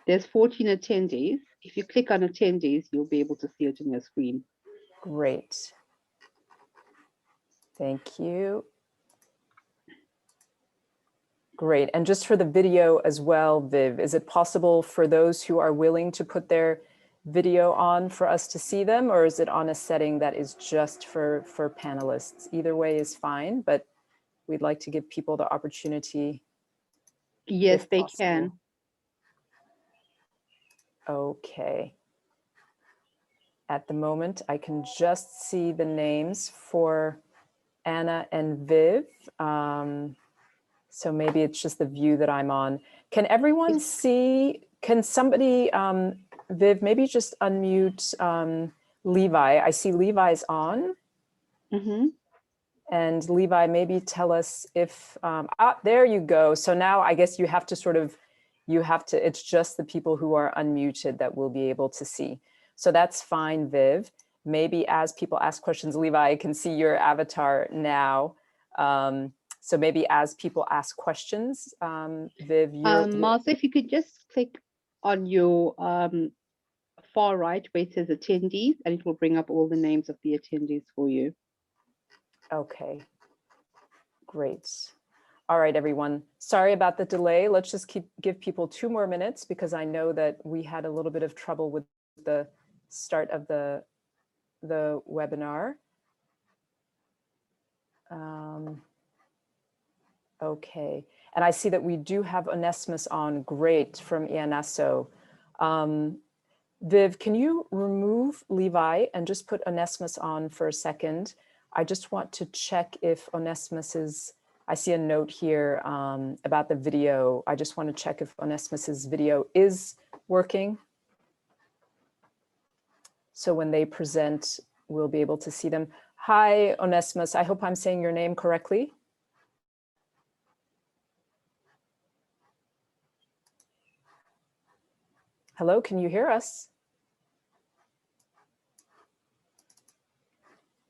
There's 14 attendees. If you click on attendees, you'll be able to see it on your screen. Great. Thank you. Great. And just for the video as well, Viv, is it possible for those who are willing to put their video on for us to see them, or is it on a setting that is just for panelists? Either way is fine, but we'd like to give people the opportunity. Yes, they can. Okay. At the moment, I can just see the names for Anna and Viv. So maybe it's just the view that I'm on. Can everyone see, can somebody, Viv, maybe just unmute Levi. I see Levi's on. Mm-hmm. And Levi, maybe tell us if, there you go. So now I guess you have to sort of, it's just the people who are unmuted that will be able to see. So that's fine, Viv. Maybe as people ask questions, Levi, I can see your avatar now. So maybe as people ask questions, Viv, Maaza, if you could just click on your far right where it says attendees, and it will bring up all the names of the attendees for you. Okay, great. All right, everyone. Sorry about the delay. Let's just give people 2 more minutes because I know that we had a little bit of trouble with the start of the webinar. Okay, and I see that we do have Onesimus on. Great, from IANASO. Viv, can you remove Levi and just put Onesimus on for a second? I just want to check if Onesimus is, I see a note here about the video. I just want to check if Onesimus's video is working. So when they present, we'll be able to see them. Hi, Onesimus. I hope I'm saying your name correctly. Hello, can you hear us?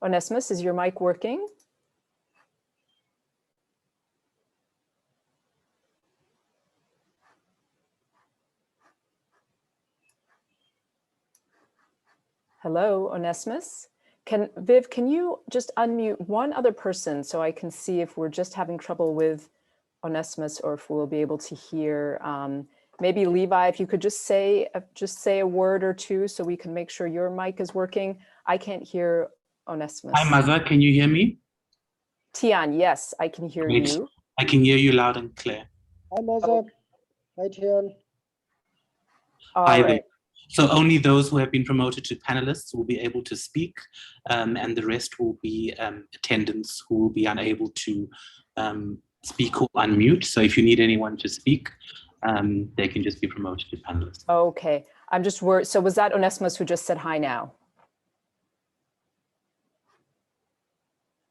Onesimus, is your mic working? Hello, Onesimus. Viv, can you just unmute one other person so I can see if we're just having trouble with Onesimus or if we'll be able to hear, maybe Levi, if you could just say a word or two so we can make sure your mic is working. I can't hear Onesimus. Hi, Maaza, can you hear me? Tian, yes, I can hear you. I can hear you loud and clear. Hi, Maaza. Hi, Tian. Hi there. So only those who have been promoted to panelists will be able to speak, and the rest will be attendants who will be unable to speak or unmute. So if you need anyone to speak, they can just be promoted to panelists. Okay, I'm just worried. So was that Onesimus who just said hi now?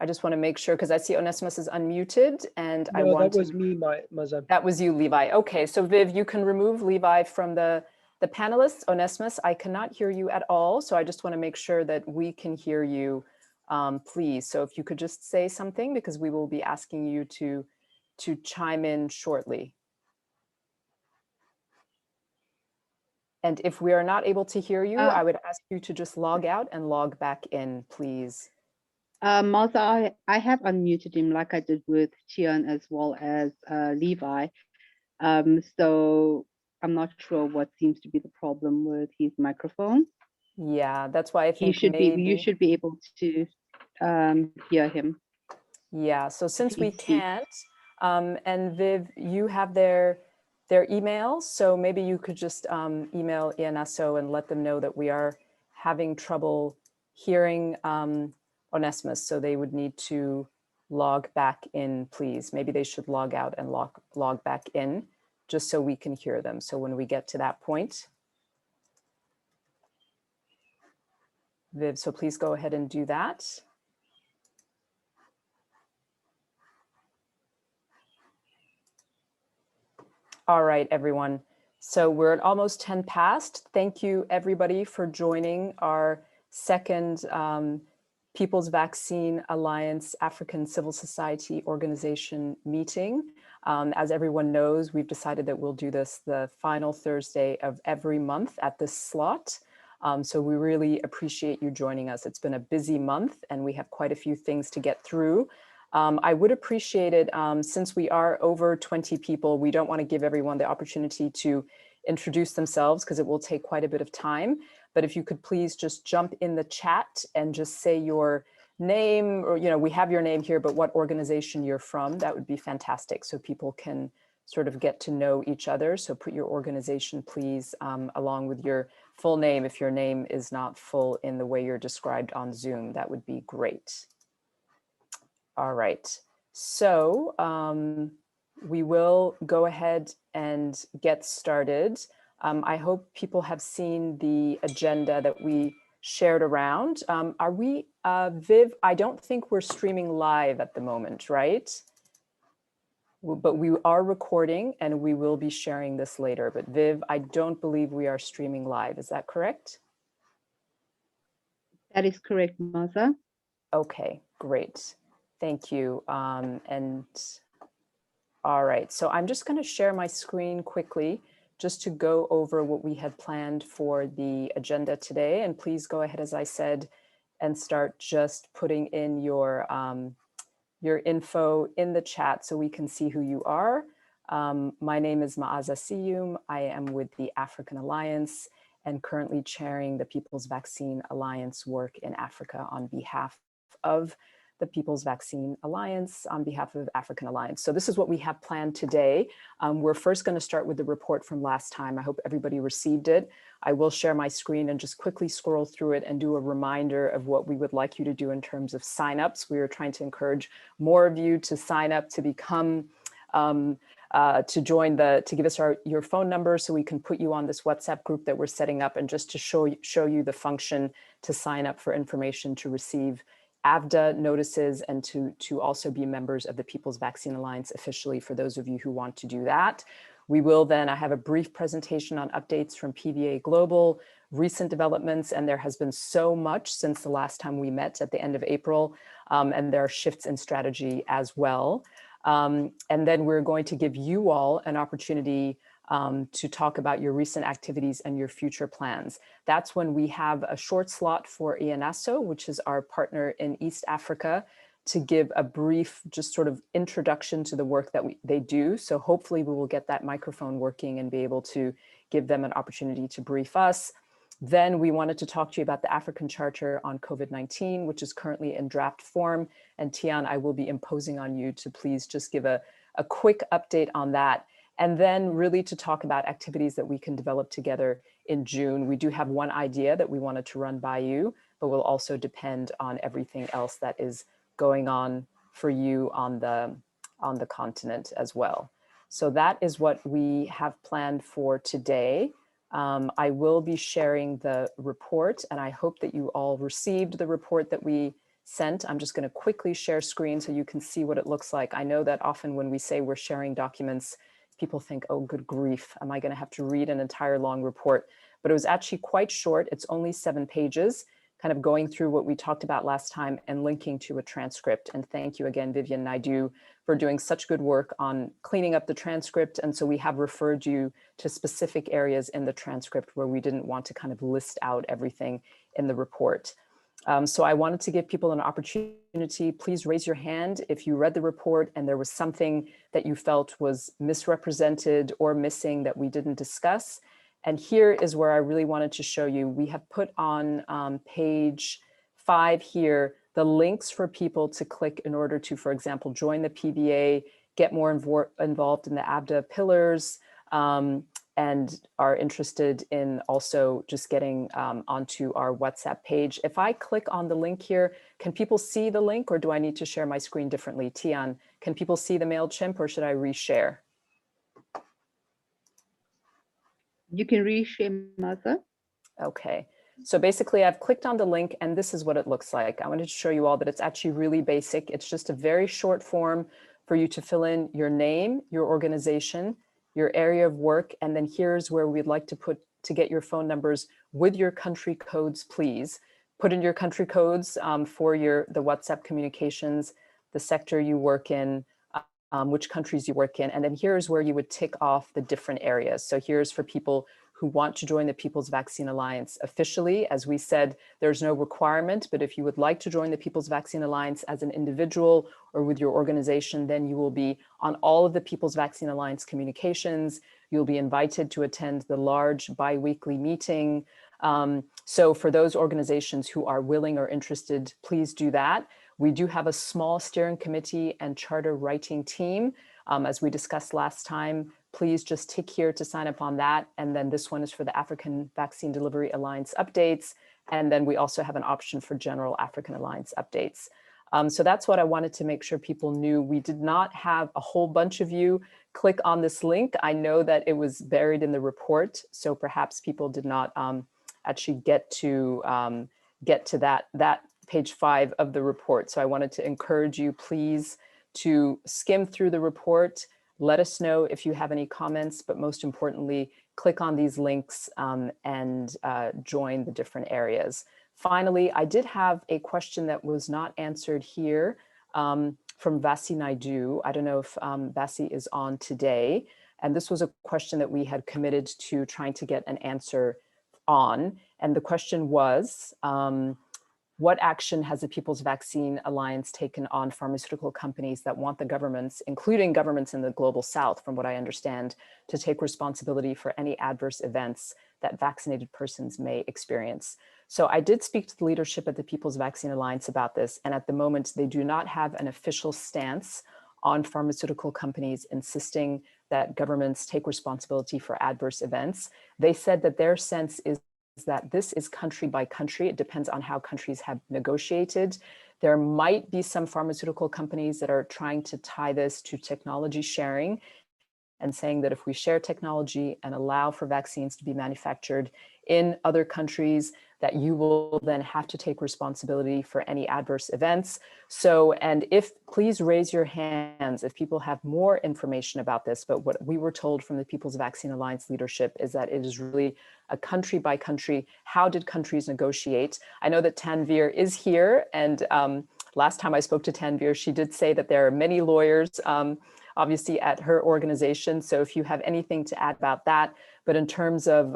I just want to make sure because I see Onesimus is unmuted and I want that was me, Maaza. That was you, Levi. Okay, so Viv, you can remove Levi from the panelists. Onesimus, I cannot hear you at all. So I just want to make sure that we can hear you, please. So if you could just say something because we will be asking you to chime in shortly. And if we are not able to hear you, I would ask you to just log out and log back in, please. Maaza, I have unmuted him like I did with Tian as well as Levi. So I'm not sure what seems to be the problem with his microphone. Yeah, that's why I think you should be able to hear him. Yeah, so since we can't, and Viv, you have their email, so maybe you could just email IANASO and let them know that we are having trouble hearing Onesimus, so they would need to log back in, please. Maybe they should log out and log back in, just so we can hear them. So when we get to that point, Viv, so please go ahead and do that. All right, everyone. So we're at almost 10 past. Thank you, everybody, for joining our second People's Vaccine Alliance African Civil Society Organization meeting. As everyone knows, we've decided that we'll do this the final Thursday of every month at this slot. So we really appreciate you joining us. It's been a busy month and we have quite a few things to get through. I would appreciate it, since we are over 20 people, we don't want to give everyone the opportunity to introduce themselves because it will take quite a bit of time. But if you could please just jump in the chat and just say your name, or, we have your name here, but what organization you're from, that would be fantastic. So people can sort of get to know each other. So put your organization, please, along with your full name. If your name is not full in the way you're described on Zoom, that would be great. All right, so we will go ahead and get started. I hope people have seen the agenda that we shared around. Are we, Viv, I don't think we're streaming live at the moment, right? But we are recording and we will be sharing this later. But Viv, I don't believe we are streaming live. Is that correct? That is correct, Maaza. Okay, great. Thank you. And all right, so I'm just going to share my screen quickly just to go over what we had planned for the agenda today. And please go ahead, as I said, and start just putting in your info in the chat so we can see who you are. My name is Maaza Seyoum. I am with the African Alliance and currently chairing the People's Vaccine Alliance work in Africa on behalf of the People's Vaccine Alliance, on behalf of African Alliance. So this is what we have planned today. We're first going to start with the report from last time. I hope everybody received it. I will share my screen and just quickly scroll through it and do a reminder of what we would like you to do in terms of signups. We are trying to encourage more of you to sign up to become to join to give us your phone number so we can put you on this WhatsApp group that we're setting up, and just to show you the function to sign up for information to receive AVDA notices and to also be members of the People's Vaccine Alliance officially, for those of you who want to do that. We will then, I have a brief presentation on updates from PVA Global, recent developments, and there has been so much since the last time we met at the end of April, and there are shifts in strategy as well. And then we're going to give you all an opportunity to talk about your recent activities and your future plans. That's when we have a short slot for ENASO, which is our partner in East Africa, to give a brief, just sort of introduction to the work that they do. So hopefully we will get that microphone working and be able to give them an opportunity to brief us. Then we wanted to talk to you about the African Charter on COVID-19, which is currently in draft form. And Tian, I will be imposing on you to please just give a quick update on that. And then really to talk about activities that we can develop together in June. We do have one idea that we wanted to run by you, but will also depend on everything else that is going on for you on the continent as well. So that is what we have planned for today. I will be sharing the report, and I hope that you all received the report that we sent. I'm just going to quickly share screen so you can see what it looks like. I know that often when we say we're sharing documents, people think, oh, good grief, am I going to have to read an entire long report? But it was actually quite short. It's only 7 pages, kind of going through what we talked about last time and linking to a transcript. And thank you again, Vivian Naidu, for doing such good work on cleaning up the transcript. And so we have referred you to specific areas in the transcript where we didn't want to kind of list out everything in the report. So I wanted to give people an opportunity. Please raise your hand if you read the report and there was something that you felt was misrepresented or missing that we didn't discuss. And here is where I really wanted to show you. We have put on page 5 here the links for people to click in order to, for example, join the PVA, get more involved in the AVDA pillars, and are interested in also just getting onto our WhatsApp page. If I click on the link here, can people see the link, or do I need to share my screen differently? Tian, can people see the MailChimp, or should I reshare? You can reshare, Maaza. Okay, so basically I've clicked on the link and this is what it looks like. I wanted to show you all that it's actually really basic. It's just a very short form for you to fill in your name, your organization, your area of work, and then here's where we'd like to get your phone numbers with your country codes, please, put in your country codes for the WhatsApp communications, the sector you work in, which countries you work in, and then here's where you would tick off the different areas. So here's for people who want to join the People's Vaccine Alliance officially. As we said, there's no requirement, but if you would like to join the People's Vaccine Alliance as an individual or with your organization, then you will be on all of the People's Vaccine Alliance communications. You'll be invited to attend the large bi-weekly meeting. So for those organizations who are willing or interested, please do that. We do have a small steering committee and charter writing team. As we discussed last time, please just tick here to sign up on that. And then this one is for the African Vaccine Delivery Alliance updates. And then we also have an option for general African Alliance updates. So that's what I wanted to make sure people knew. We did not have a whole bunch of you click on this link. I know that it was buried in the report, so perhaps people did not actually get to that page 5 of the report. So I wanted to encourage you, please, to skim through the report. Let us know if you have any comments, but most importantly, click on these links and join the different areas. Finally, I did have a question that was not answered here from Vasi Naidu. I don't know if Vasi is on today. And this was a question that we had committed to trying to get an answer on. And the question was, what action has the People's Vaccine Alliance taken on pharmaceutical companies that want the governments, including governments in the global south, from what I understand, to take responsibility for any adverse events that vaccinated persons may experience? So I did speak to the leadership at the People's Vaccine Alliance about this, and at the moment they do not have an official stance on pharmaceutical companies insisting that governments take responsibility for adverse events. They said that their sense is that this is country by country. It depends on how countries have negotiated. There might be some pharmaceutical companies that are trying to tie this to technology sharing and saying that if we share technology and allow for vaccines to be manufactured in other countries, that you will then have to take responsibility for any adverse events. So, and please raise your hands if people have more information about this, but what we were told from the People's Vaccine Alliance leadership is that it is really a country by country. How did countries negotiate? I know that Tanvir is here, and last time I spoke to Tanvir, she did say that there are many lawyers obviously at her organization. So if you have anything to add about that, but in terms of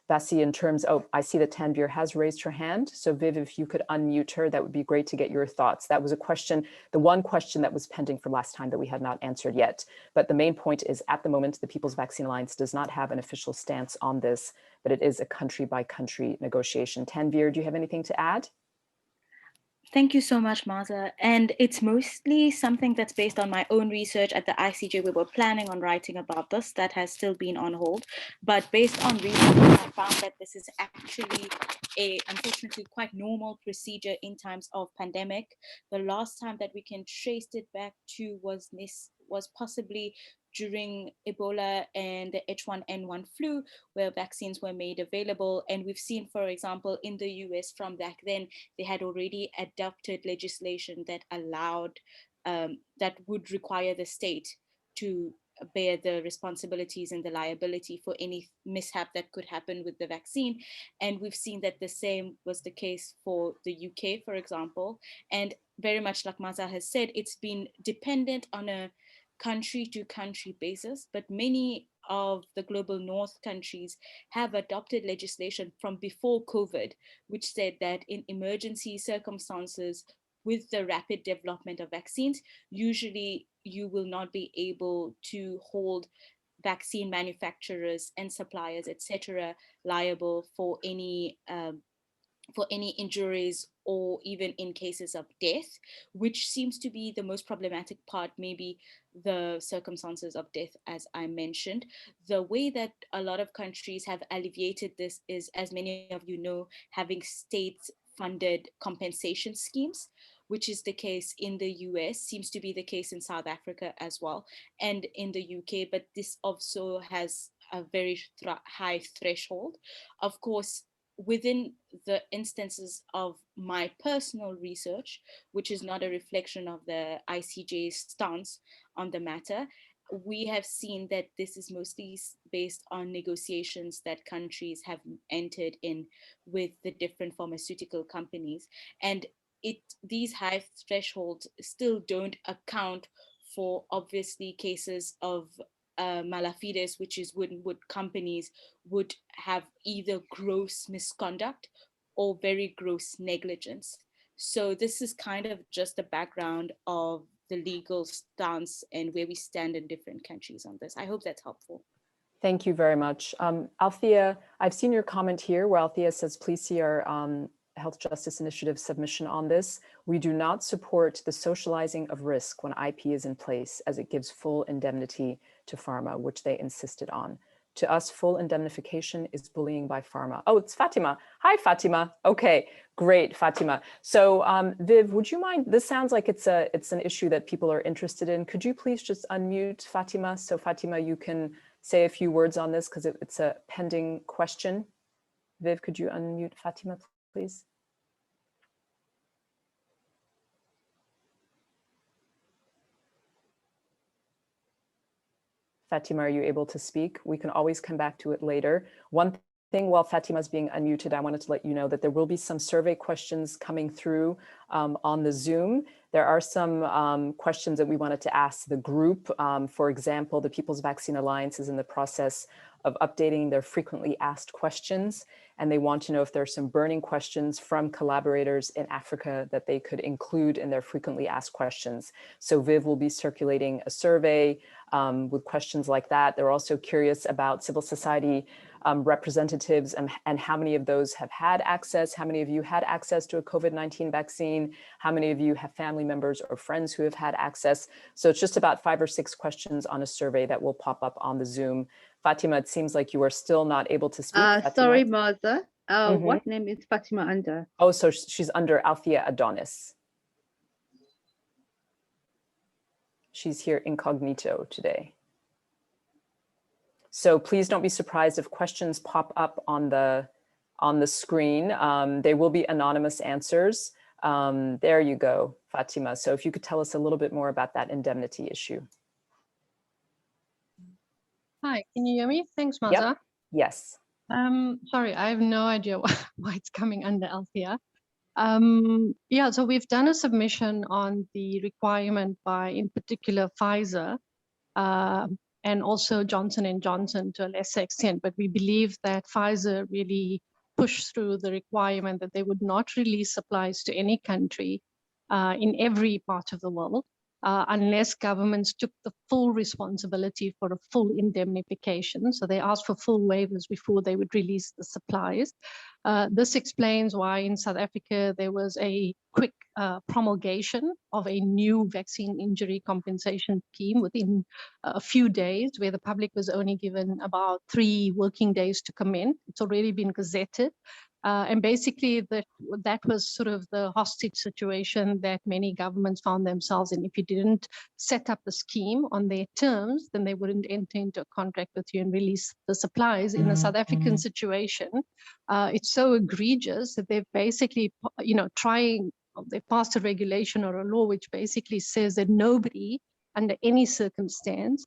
Vasi, I see that Tanvir has raised her hand. So Viv, if you could unmute her, that would be great to get your thoughts. That was a question, the one question that was pending from last time that we had not answered yet. But the main point is at the moment, the People's Vaccine Alliance does not have an official stance on this, but it is a country by country negotiation. Tanvir, do you have anything to add? Thank you so much, Maaza. And it's mostly something that's based on my own research at the ICJ. We were planning on writing about this. That has still been on hold. But based on research, I found that this is actually unfortunately quite normal procedure in times of pandemic. The last time that we can trace it back to was possibly during Ebola and the H1N1 flu, where vaccines were made available. And we've seen, for example, in the US from back then, they had already adopted legislation that allowed, that would require the state to bear the responsibilities and the liability for any mishap that could happen with the vaccine. And we've seen that the same was the case for the UK, for example. And very much like Maaza has said, it's been dependent on a country to country basis, but many of the global north countries have adopted legislation from before COVID, which said that in emergency circumstances with the rapid development of vaccines, usually you will not be able to hold vaccine manufacturers and suppliers, etc., liable for any injuries or even in cases of death, which seems to be the most problematic part, maybe the circumstances of death, as I mentioned. The way that a lot of countries have alleviated this is, as many of you know, having state-funded compensation schemes, which is the case in the US, seems to be the case in South Africa as well, and in the UK, but this also has a very high threshold. Of course, within the instances of my personal research, which is not a reflection of the ICJ's stance on the matter, we have seen that this is mostly based on negotiations that countries have entered in with the different pharmaceutical companies. And these high thresholds still don't account for obviously cases of malafides, which is when companies would have either gross misconduct or very gross negligence. So this is kind of just the background of the legal stance and where we stand in different countries on this. I hope that's helpful. Thank you very much. Althea, I've seen your comment here where Althea says, please see our Health Justice Initiative submission on this. We do not support the socializing of risk when IP is in place, as it gives full indemnity to pharma, which they insisted on. To us, full indemnification is bullying by pharma. Oh, it's Fatima. Hi, Fatima. Okay, great, Fatima. So Viv, would you mind, this sounds like it's an issue that people are interested in. Could you please just unmute Fatima? So Fatima, you can say a few words on this because it's a pending question. Viv, could you unmute Fatima, please? Fatima, are you able to speak? We can always come back to it later. One thing while Fatima is being unmuted, I wanted to let you know that there will be some survey questions coming through on the Zoom. There are some questions that we wanted to ask the group. For example, the People's Vaccine Alliance is in the process of updating their frequently asked questions, and they want to know if there are some burning questions from collaborators in Africa that they could include in their frequently asked questions. So Viv will be circulating a survey with questions like that. They're also curious about civil society representatives and how many of those have had access, how many of you had access to a COVID-19 vaccine, how many of you have family members or friends who have had access. So it's just about 5 or 6 questions on a survey that will pop up on the Zoom. Fatima, it seems like you are still not able to speak. Sorry, Maaza. What name is Fatima under? Oh, so she's under Althea Adonis. She's here incognito today. So please don't be surprised if questions pop up on the screen. They will be anonymous answers. There you go, Fatima. So if you could tell us a little bit more about that indemnity issue. Hi, can you hear me? Thanks, Maaza. Yep. Yes. Sorry, I have no idea why it's coming under Althea. Yeah, so we've done a submission on the requirement by, in particular, Pfizer and also Johnson & Johnson to a lesser extent, but we believe that Pfizer really pushed through the requirement that they would not release supplies to any country in every part of the world unless governments took the full responsibility for a full indemnification. So they asked for full waivers before they would release the supplies. This explains why in South Africa there was a quick promulgation of a new vaccine injury compensation scheme within a few days, where the public was only given about 3 working days to comment. It's already been gazetted. And basically that was sort of the hostage situation that many governments found themselves in. If you didn't set up the scheme on their terms, then they wouldn't enter into a contract with you and release the supplies. In the South African situation, it's so egregious that they've basically, they passed a regulation or a law which basically says that nobody under any circumstance,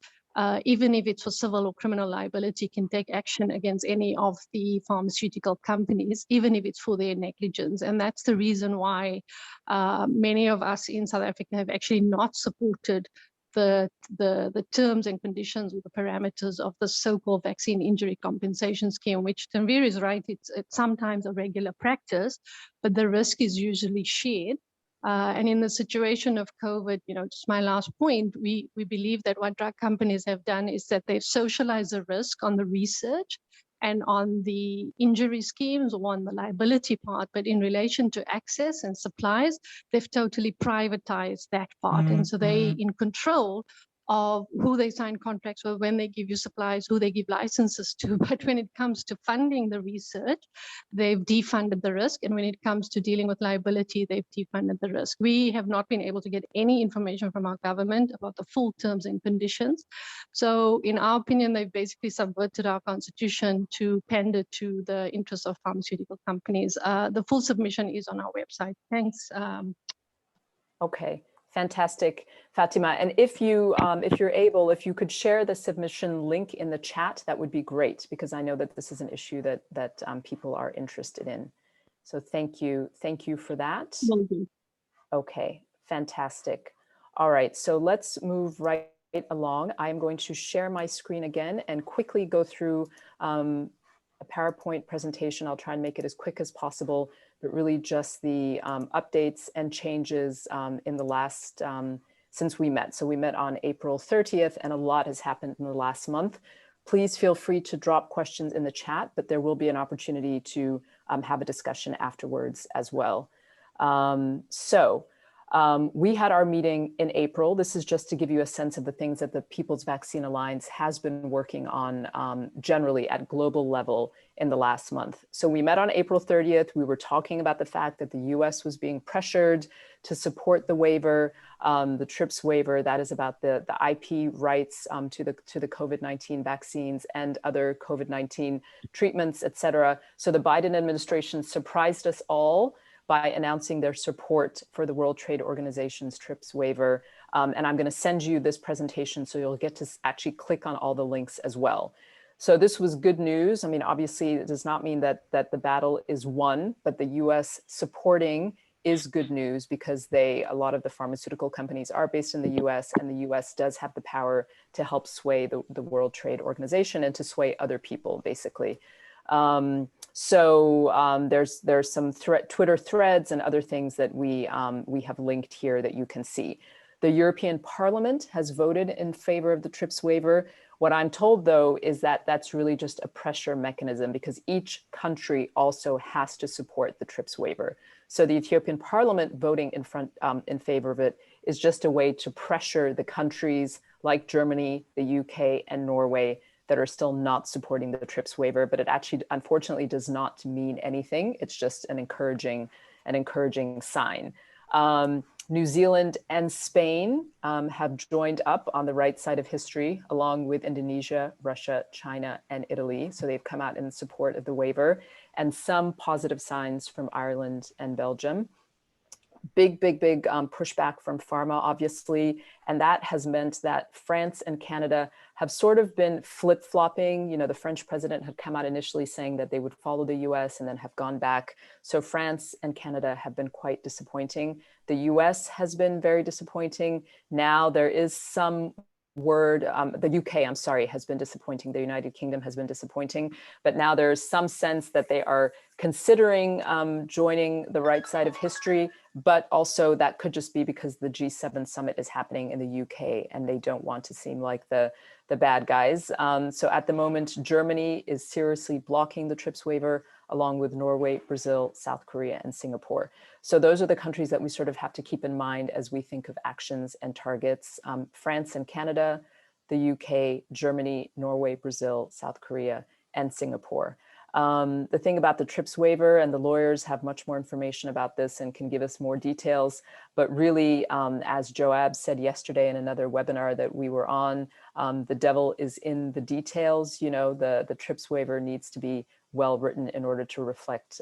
even if it's for civil or criminal liability, can take action against any of the pharmaceutical companies, even if it's for their negligence. And that's the reason why many of us in South Africa have actually not supported the terms and conditions or the parameters of the so-called vaccine injury compensation scheme, which Tanvir is right, it's sometimes a regular practice, but the risk is usually shared. And in the situation of COVID, just my last point, we believe that what drug companies have done is that they've socialized the risk on the research and on the injury schemes or on the liability part, but in relation to access and supplies, they've totally privatized that part. And so they in control of who they sign contracts with, when they give you supplies, who they give licenses to. But when it comes to funding the research, they've defunded the risk. And when it comes to dealing with liability, they've defunded the risk. We have not been able to get any information from our government about the full terms and conditions. So in our opinion, they've basically subverted our constitution to pander to the interests of pharmaceutical companies. The full submission is on our website. Thanks. Okay. Fantastic, Fatima. And if you're able, if you could share the submission link in the chat, that would be great, because I know that this is an issue that people are interested in. So thank you for that. Okay, fantastic. All right, so let's move right along. I'm going to share my screen again and quickly go through a PowerPoint presentation. I'll try and make it as quick as possible, but really just the updates and changes in the last, since we met. So we met on April 30th, and a lot has happened in the last month. Please feel free to drop questions in the chat, but there will be an opportunity to have a discussion afterwards as well. We had our meeting in April. This is just to give you a sense of the things that the People's Vaccine Alliance has been working on generally at global level in the last month. So we met on April 30th. We were talking about the fact that the US was being pressured to support the waiver, the TRIPS waiver, that is about the IP rights to the COVID-19 vaccines and other COVID-19 treatments, et cetera. So the Biden administration surprised us all by announcing their support for the World Trade Organization's TRIPS waiver. And I'm gonna send you this presentation so you'll get to actually click on all the links as well. So this was good news. I mean, obviously it does not mean that the battle is won, but the US supporting is good news, because a lot of the pharmaceutical companies are based in the US, and the US does have the power to help sway the World Trade Organization and to sway other people, basically. There's some Twitter threads and other things that we have linked here that you can see. The European Parliament has voted in favor of the TRIPS waiver. What I'm told, though, is that that's really just a pressure mechanism, because each country also has to support the TRIPS waiver. So the Ethiopian Parliament voting in favor of it is just a way to pressure the countries like Germany, the UK, and Norway that are still not supporting the TRIPS waiver, but it actually, unfortunately, does not mean anything. It's just an encouraging sign. New Zealand and Spain have joined up on the right side of history, along with Indonesia, Russia, China, and Italy. So they've come out in support of the waiver, and some positive signs from Ireland and Belgium. Big pushback from pharma, obviously, and that has meant that France and Canada have sort of been flip-flopping. You know, the French president had come out initially saying that they would follow the US and then have gone back. So France and Canada have been quite disappointing. The US has been very disappointing. Now there is some word, the UK, I'm sorry, has been disappointing. The United Kingdom has been disappointing, but now there's some sense that they are considering joining the right side of history, but also that could just be because the G7 summit is happening in the UK and they don't want to seem like the bad guys. So at the moment, Germany is seriously blocking the TRIPS waiver, along with Norway, Brazil, South Korea, and Singapore. So those are the countries that we sort of have to keep in mind as we think of actions and targets. France and Canada, the UK, Germany, Norway, Brazil, South Korea, and Singapore. The thing about the TRIPS waiver, and the lawyers have much more information about this and can give us more details, but really, as Joab said yesterday in another webinar that we were on, the devil is in the details. You know, the TRIPS waiver needs to be well written in order to reflect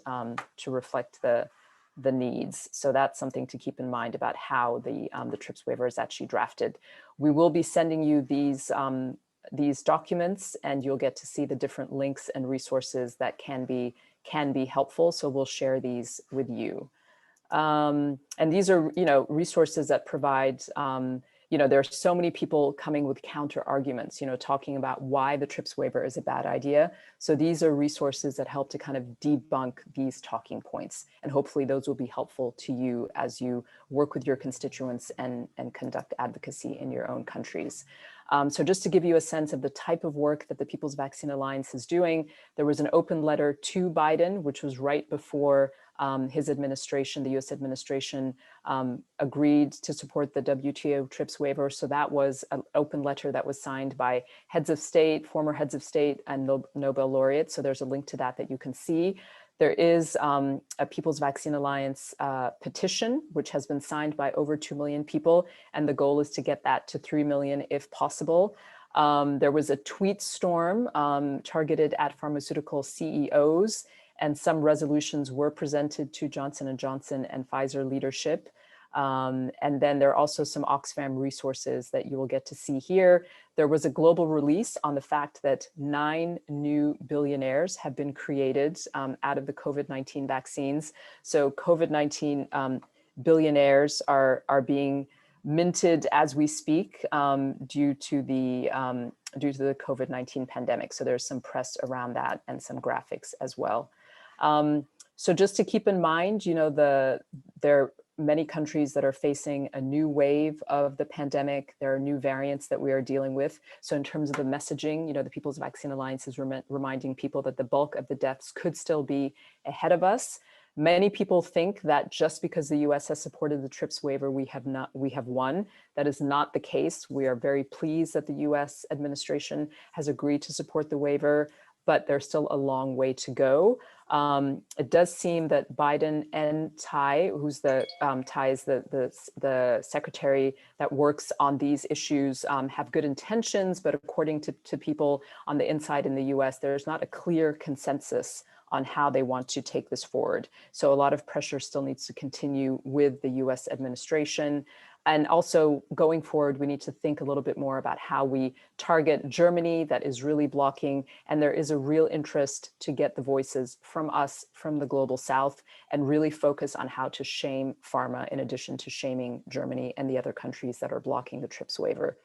the needs. So that's something to keep in mind about how the TRIPS waiver is actually drafted. We will be sending you these documents, and you'll get to see the different links and resources that can be helpful. So we'll share these with you. And these are, you know, resources that provide, you know, there are so many people coming with counter arguments, you know, talking about why the TRIPS waiver is a bad idea. So these are resources that help to kind of debunk these talking points. And hopefully those will be helpful to you as you work with your constituents and conduct advocacy in your own countries. So just to give you a sense of the type of work that the People's Vaccine Alliance is doing, there was an open letter to Biden, which was right before his administration, the US administration, agreed to support the WTO TRIPS waiver. So that was an open letter that was signed by heads of state, former heads of state, and Nobel laureates. So there's a link to that you can see. There is a People's Vaccine Alliance petition, which has been signed by over 2 million people. And the goal is to get that to 3 million if possible. There was a tweet storm targeted at pharmaceutical CEOs, and some resolutions were presented to Johnson & Johnson and Pfizer leadership. And then there are also some Oxfam resources that you will get to see here. There was a global release on the fact that 9 new billionaires have been created out of the COVID-19 vaccines. So COVID-19 billionaires are being minted as we speak due to the COVID-19 pandemic. So there's some press around that and some graphics as well. So just to keep in mind, you know, there are many countries that are facing a new wave of the pandemic. There are new variants that we are dealing with. So in terms of the messaging, you know, the People's Vaccine Alliance is reminding people that the bulk of the deaths could still be ahead of us. Many people think that just because the US has supported the TRIPS waiver, we have won. That is not the case. We are very pleased that the US administration has agreed to support the waiver, but there's still a long way to go. It does seem that Biden and Tai, who's Tai is the secretary that works on these issues, have good intentions, but according to people on the inside in the US, there's not a clear consensus on how they want to take this forward. So a lot of pressure still needs to continue with the US administration. And also going forward, we need to think a little bit more about how we target Germany that is really blocking. And there is a real interest to get the voices from us, from the global South, and really focus on how to shame pharma in addition to shaming Germany and the other countries that are blocking the TRIPS waiver.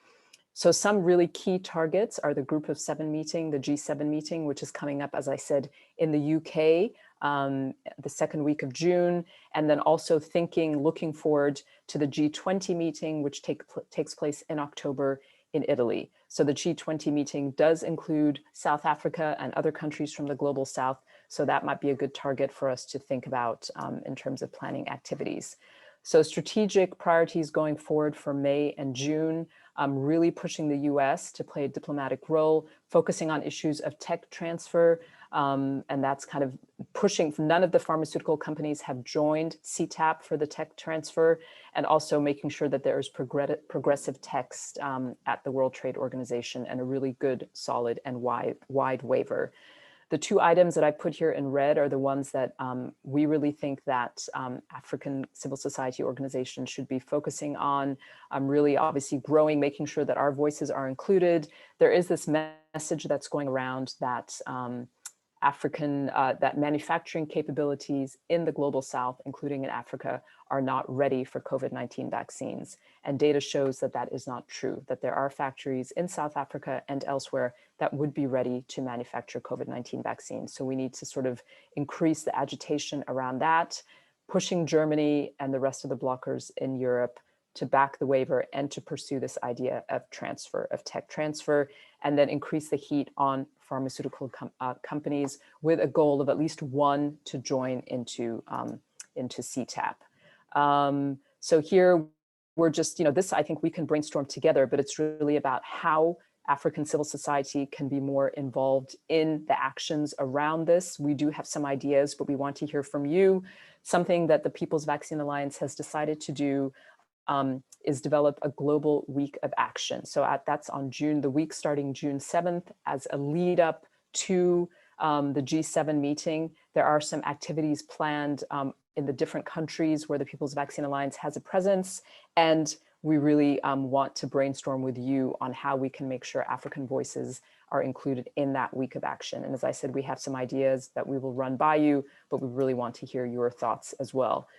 So some really key targets are the Group of 7 meeting, the G7 meeting, which is coming up, as I said, in the UK, the second week of June, and then also looking forward to the G20 meeting, which takes place in October in Italy. So the G20 meeting does include South Africa and other countries from the global South. So that might be a good target for us to think about in terms of planning activities. So strategic priorities going forward for May and June, really pushing the US to play a diplomatic role, focusing on issues of tech transfer, and that's kind of pushing. None of the pharmaceutical companies have joined CTAP for the tech transfer, and also making sure that there is progressive text at the World Trade Organization and a really good, solid, and wide waiver. The 2 items that I put here in red are the ones that we really think that African civil society organizations should be focusing on, really obviously growing, making sure that our voices are included. There is this message that's going around that that manufacturing capabilities in the global South, including in Africa, are not ready for COVID-19 vaccines. And data shows that that is not true, that there are factories in South Africa and elsewhere that would be ready to manufacture COVID-19 vaccines. So we need to sort of increase the agitation around that, pushing Germany and the rest of the blockers in Europe to back the waiver and to pursue this idea of transfer, of tech transfer, and then increase the heat on pharmaceutical companies with a goal of at least 1 to join into CTAP. So here we're just, you know, this, I think we can brainstorm together, but it's really about how African civil society can be more involved in the actions around this. We do have some ideas, but we want to hear from you. Something that the People's Vaccine Alliance has decided to do is develop a global week of action. So that's on the week starting June 7th as a lead up to the G7 meeting. There are some activities planned in the different countries where the People's Vaccine Alliance has a presence. And we really want to brainstorm with you on how we can make sure African voices are included in that week of action. And as I said, we have some ideas that we will run by you, but we really want to hear your thoughts as well.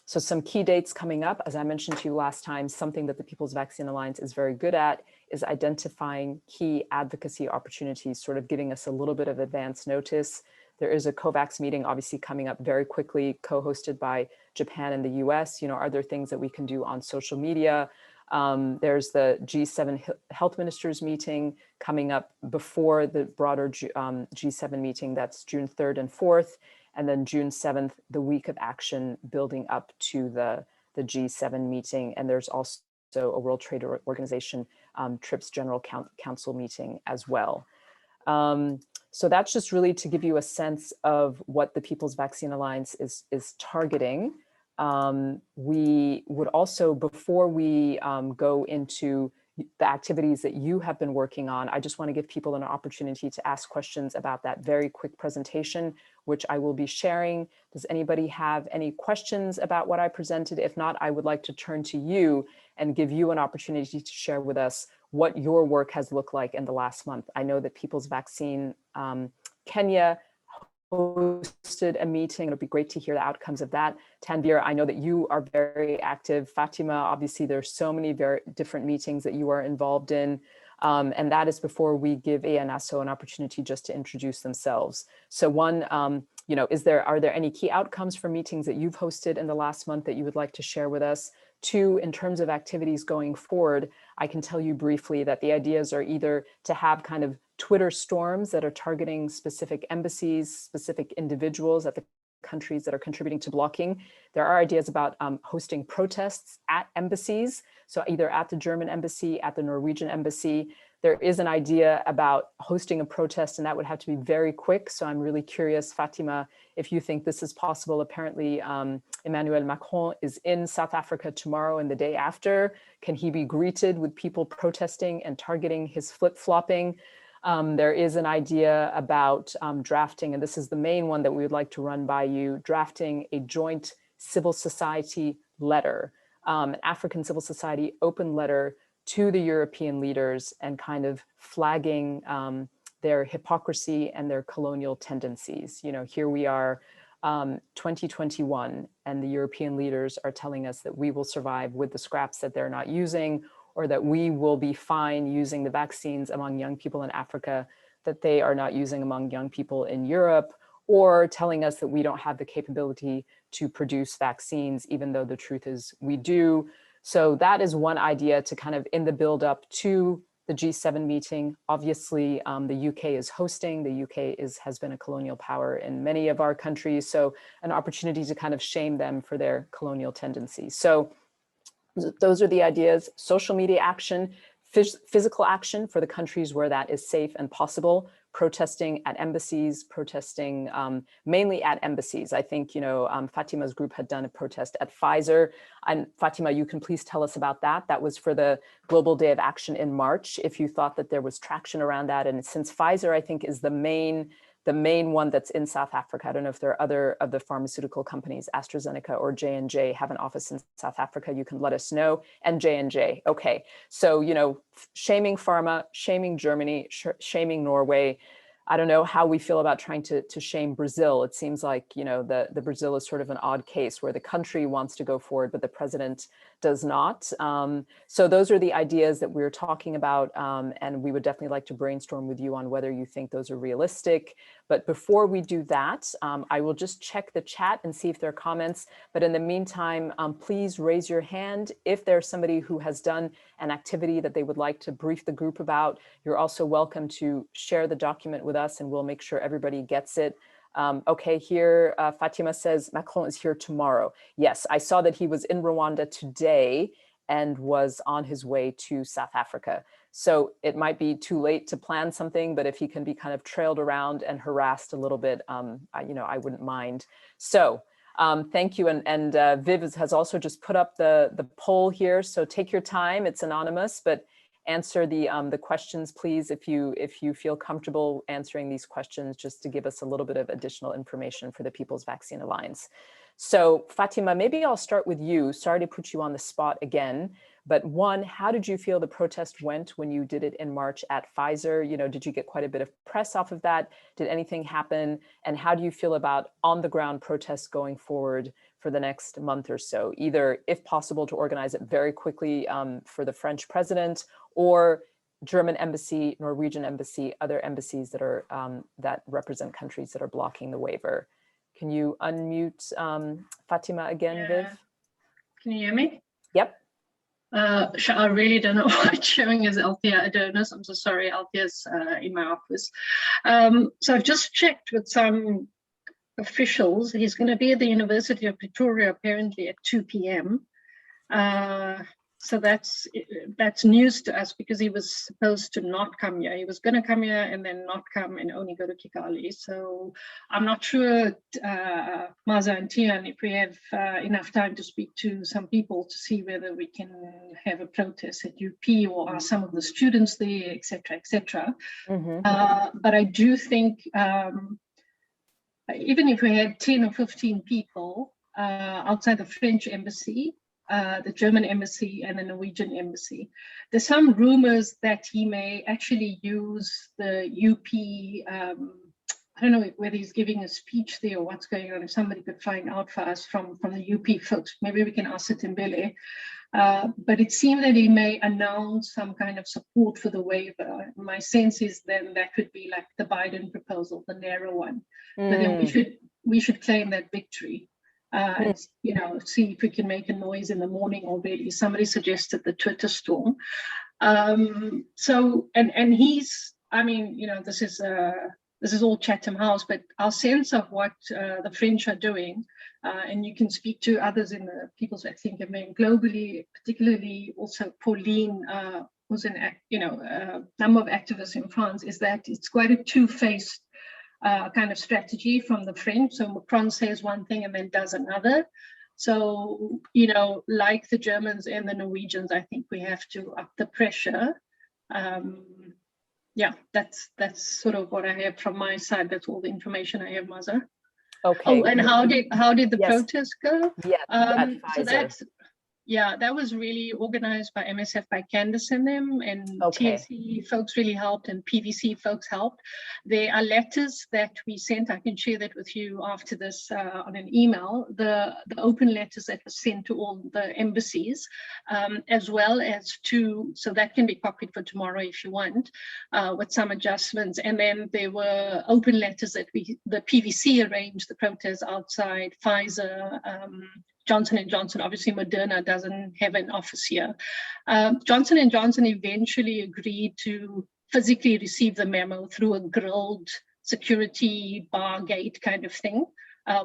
So some key dates coming up, as I mentioned to you last time, something that the People's Vaccine Alliance is very good at is identifying key advocacy opportunities, sort of giving us a little bit of advance notice. There is a COVAX meeting obviously coming up very quickly, co-hosted by Japan and the US. You know, are there things that we can do on social media? There's the G7 Health Ministers meeting coming up before the broader G7 meeting. That's June 3rd and 4th. And then June 7th, the week of action building up to the G7 meeting. And there's also a World Trade Organization TRIPS General Council meeting as well. So that's just really to give you a sense of what the People's Vaccine Alliance is targeting. We would also, before we go into the activities that you have been working on. I just want to give people an opportunity to ask questions about that very quick presentation, which I will be sharing. Does anybody have any questions about what I presented? If not, I would like to turn to you and give you an opportunity to share with us what your work has looked like in the last month. I know that People's Vaccine Kenya hosted a meeting. It'll be great to hear the outcomes of that. Tanvir, I know that you are very active. Fatima, obviously there's so many very different meetings that you are involved in. And that is before we give ANSO an opportunity just to introduce themselves. So one, you know, are there any key outcomes from meetings that you've hosted in the last month that you would like to share with us? Two, in terms of activities going forward, I can tell you briefly that the ideas are either to have kind of Twitter storms that are targeting specific embassies, specific individuals at the countries that are contributing to blocking. There are ideas about hosting protests at embassies. So either at the German embassy, at the Norwegian embassy. There is an idea about hosting a protest, and that would have to be very quick. So I'm really curious, Fatima, if you think this is possible. Apparently, Emmanuel Macron is in South Africa tomorrow and the day after. Can he be greeted with people protesting and targeting his flip-flopping? There is an idea about drafting, and this is the main one that we would like to run by you, drafting a joint civil society letter, an African civil society open letter to the European leaders and kind of flagging their hypocrisy and their colonial tendencies. You know, here we are, 2021, and the European leaders are telling us that we will survive with the scraps that they're not using, or that we will be fine using the vaccines among young people in Africa that they are not using among young people in Europe, or telling us that we don't have the capability to produce vaccines, even though the truth is we do. So that is one idea to kind of in the build up to the G7 meeting. Obviously, the UK is hosting. The UK has been a colonial power in many of our countries. So an opportunity to kind of shame them for their colonial tendencies. So those are the ideas: social media action, physical action for the countries where that is safe and possible, protesting at embassies, protesting mainly at embassies. I think, you know, Fatima's group had done a protest at Pfizer. And Fatima, you can please tell us about that. That was for the Global Day of Action in March, if you thought that there was traction around that. And since Pfizer, I think, is the main one that's in South Africa. I don't know if there are other of the pharmaceutical companies, AstraZeneca or J&J, have an office in South Africa. You can let us know. And J&J. Okay. So, you know, shaming pharma, shaming Germany, shaming Norway. I don't know how we feel about trying to shame Brazil. It seems like, you know, the Brazil is sort of an odd case where the country wants to go forward, but the president does not. So those are the ideas that we're talking about. And we would definitely like to brainstorm with you on whether you think those are realistic. But before we do that, I will just check the chat and see if there are comments. But in the meantime, please raise your hand if there's somebody who has done an activity that they would like to brief the group about. You're also welcome to share the document with us, and we'll make sure everybody gets it. Okay, here Fatima says Macron is here tomorrow. Yes, I saw that he was in Rwanda today and was on his way to South Africa. So it might be too late to plan something, but if he can be kind of trailed around and harassed a little bit, you know, I wouldn't mind. So thank you. And Viv has also just put up the poll here. So take your time. It's anonymous, but answer the questions, please, if you feel comfortable answering these questions, just to give us a little bit of additional information for the People's Vaccine Alliance. So Fatima, maybe I'll start with you. Sorry to put you on the spot again, but one, how did you feel the protest went when you did it in March at Pfizer? You know, did you get quite a bit of press off of that? Did anything happen? And how do you feel about on the ground protests going forward for the next month or so, either if possible to organize it very quickly for the French president, or German embassy, Norwegian embassy, other embassies that are that represent countries that are blocking the waiver? Can you unmute Fatima again, Viv? Can you hear me? Yep. I really don't know why it's showing as Althea Adonis. I'm so sorry, Althea's in my office. So I've just checked with some officials. He's going to be at the University of Pretoria apparently at 2 p.m. So that's news to us because he was supposed to not come here. He was going to come here and then not come and only go to Kigali. So I'm not sure, Maaza and Tian, if we have enough time to speak to some people to see whether we can have a protest at UP or are some of the students there, etc., etc. But I do think even if we had 10 or 15 people outside the French embassy, the German embassy and the Norwegian embassy, there's some rumors that he may actually use the UP, I don't know whether he's giving a speech there or what's going on. If somebody could find out for us from the UP folks, maybe we can ask Timbele. But it seemed that he may announce some kind of support for the waiver. My sense is then that could be like the Biden proposal, the narrow one. But then we should claim that victory. And, you know, see if we can make a noise in the morning already. Somebody suggested the Twitter storm. So he's, I mean, you know, this is all Chatham House, but our sense of what the French are doing, and you can speak to others in the People's Vaccine Campaign globally, particularly also Pauline, who's a number of activists in France, is that it's quite a two-faced kind of strategy from the French. So Macron says one thing and then does another. So, you know, like the Germans and the Norwegians, I think we have to up the pressure. Yeah, that's sort of what I have from my side. That's all the information I have, Maaza. Okay. Oh, and how did the protest go? Yeah, so that was really organized by MSF, by Candice and them, and TSE folks really helped, and PVC folks helped. There are letters that we sent. I can share that with you after this on an email. The open letters that were sent to all the embassies, as well as so that can be copied for tomorrow if you want, with some adjustments. And then there were open letters that the PVC arranged the protests outside Pfizer, Johnson & Johnson. Obviously Moderna doesn't have an office here. Johnson & Johnson eventually agreed to physically receive the memo through a grilled security bar gate kind of thing,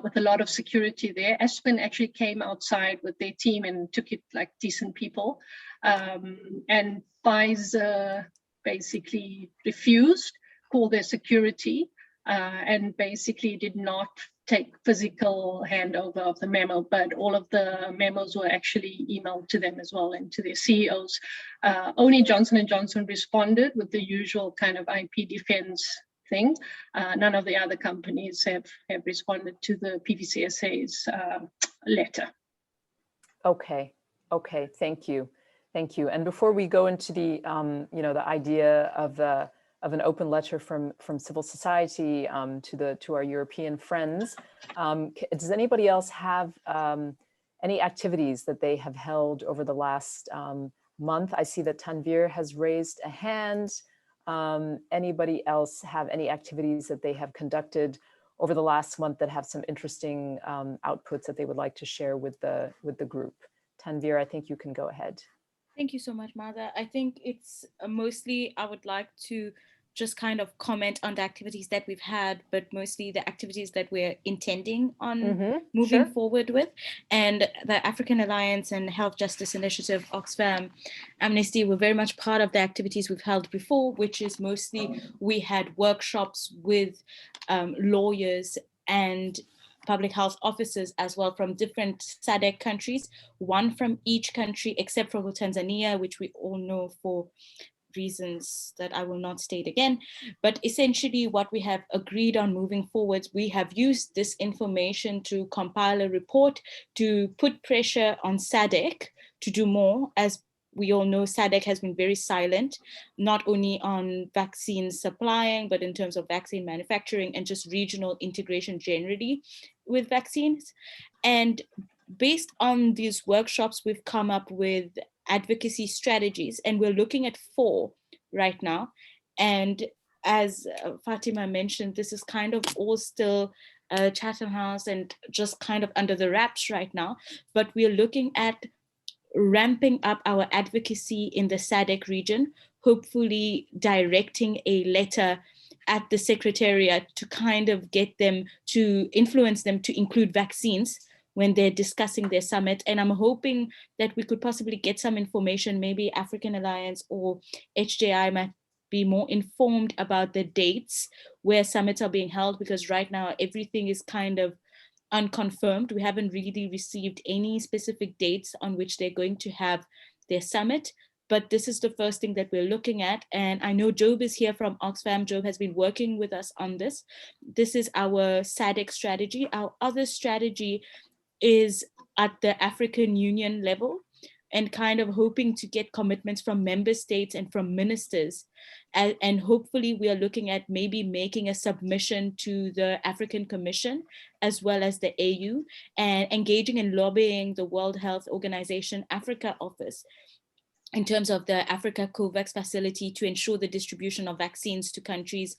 with a lot of security there. Aspen actually came outside with their team and took it like decent people. And Pfizer basically refused, called their security, and basically did not take physical handover of the memo, but all of the memos were actually emailed to them as well and to their CEOs. Only Johnson & Johnson responded with the usual kind of IP defense thing. None of the other companies have responded to the PVCSA's letter. Okay, thank you. And before we go into the, the idea of an open letter from civil society to our European friends, does anybody else have any activities that they have held over the last month? I see that Tanvir has raised a hand. Anybody else have any activities that they have conducted over the last month that have some interesting outputs that they would like to share with the group? Tanvir, I think you can go ahead. Thank you so much, Maaza. I think it's mostly, I would like to just kind of comment on the activities that we've had, but mostly the activities that we're intending on moving forward with. And the African Alliance and Health Justice Initiative, Oxfam, Amnesty were very much part of the activities we've held before, which is mostly we had workshops with lawyers and public health officers as well from different SADC countries, one from each country except for Tanzania, which we all know for reasons that I will not state again. But essentially what we have agreed on moving forward, we have used this information to compile a report to put pressure on SADC to do more. As we all know, SADC has been very silent, not only on vaccine supplying, but in terms of vaccine manufacturing and just regional integration generally with vaccines. And based on these workshops, we've come up with advocacy strategies, and we're looking at 4 right now. And as Fatima mentioned, this is kind of all still Chatham House and just kind of under the wraps right now, but we're looking at ramping up our advocacy in the SADC region, hopefully directing a letter at the Secretariat to kind of get them to influence them to include vaccines when they're discussing their summit. And I'm hoping that we could possibly get some information, maybe African Alliance or HJI might be more informed about the dates where summits are being held, because right now everything is kind of unconfirmed. We haven't really received any specific dates on which they're going to have their summit, but this is the first thing that we're looking at. And I know Job is here from Oxfam. Job has been working with us on this. This is our SADC strategy. Our other strategy is at the African Union level, and kind of hoping to get commitments from member states and from ministers. And hopefully we are looking at maybe making a submission to the African Commission as well as the AU, and engaging and lobbying the World Health Organization Africa office in terms of the Africa COVAX facility to ensure the distribution of vaccines to countries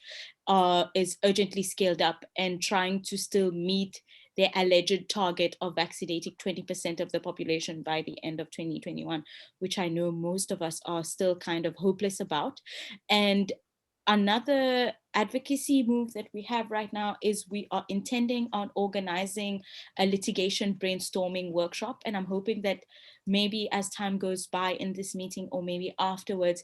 is urgently scaled up, and trying to still meet their alleged target of vaccinating 20% of the population by the end of 2021, which I know most of us are still kind of hopeless about. And another advocacy move that we have right now is we are intending on organizing a litigation brainstorming workshop. And I'm hoping that maybe as time goes by in this meeting, or maybe afterwards,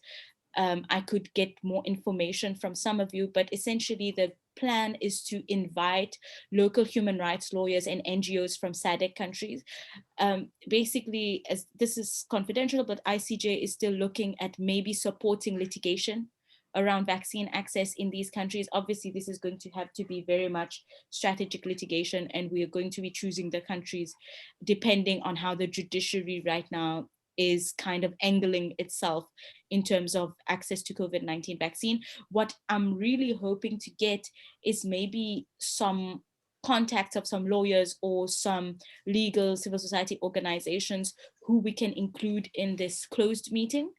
I could get more information from some of you. But essentially the plan is to invite local human rights lawyers and NGOs from SADC countries. Basically, as this is confidential, but ICJ is still looking at maybe supporting litigation around vaccine access in these countries. Obviously, this is going to have to be very much strategic litigation, and we are going to be choosing the countries depending on how the judiciary right now is kind of angling itself in terms of access to COVID-19 vaccine. What I'm really hoping to get is maybe some contacts of some lawyers or some legal civil society organizations who we can include in this closed meeting,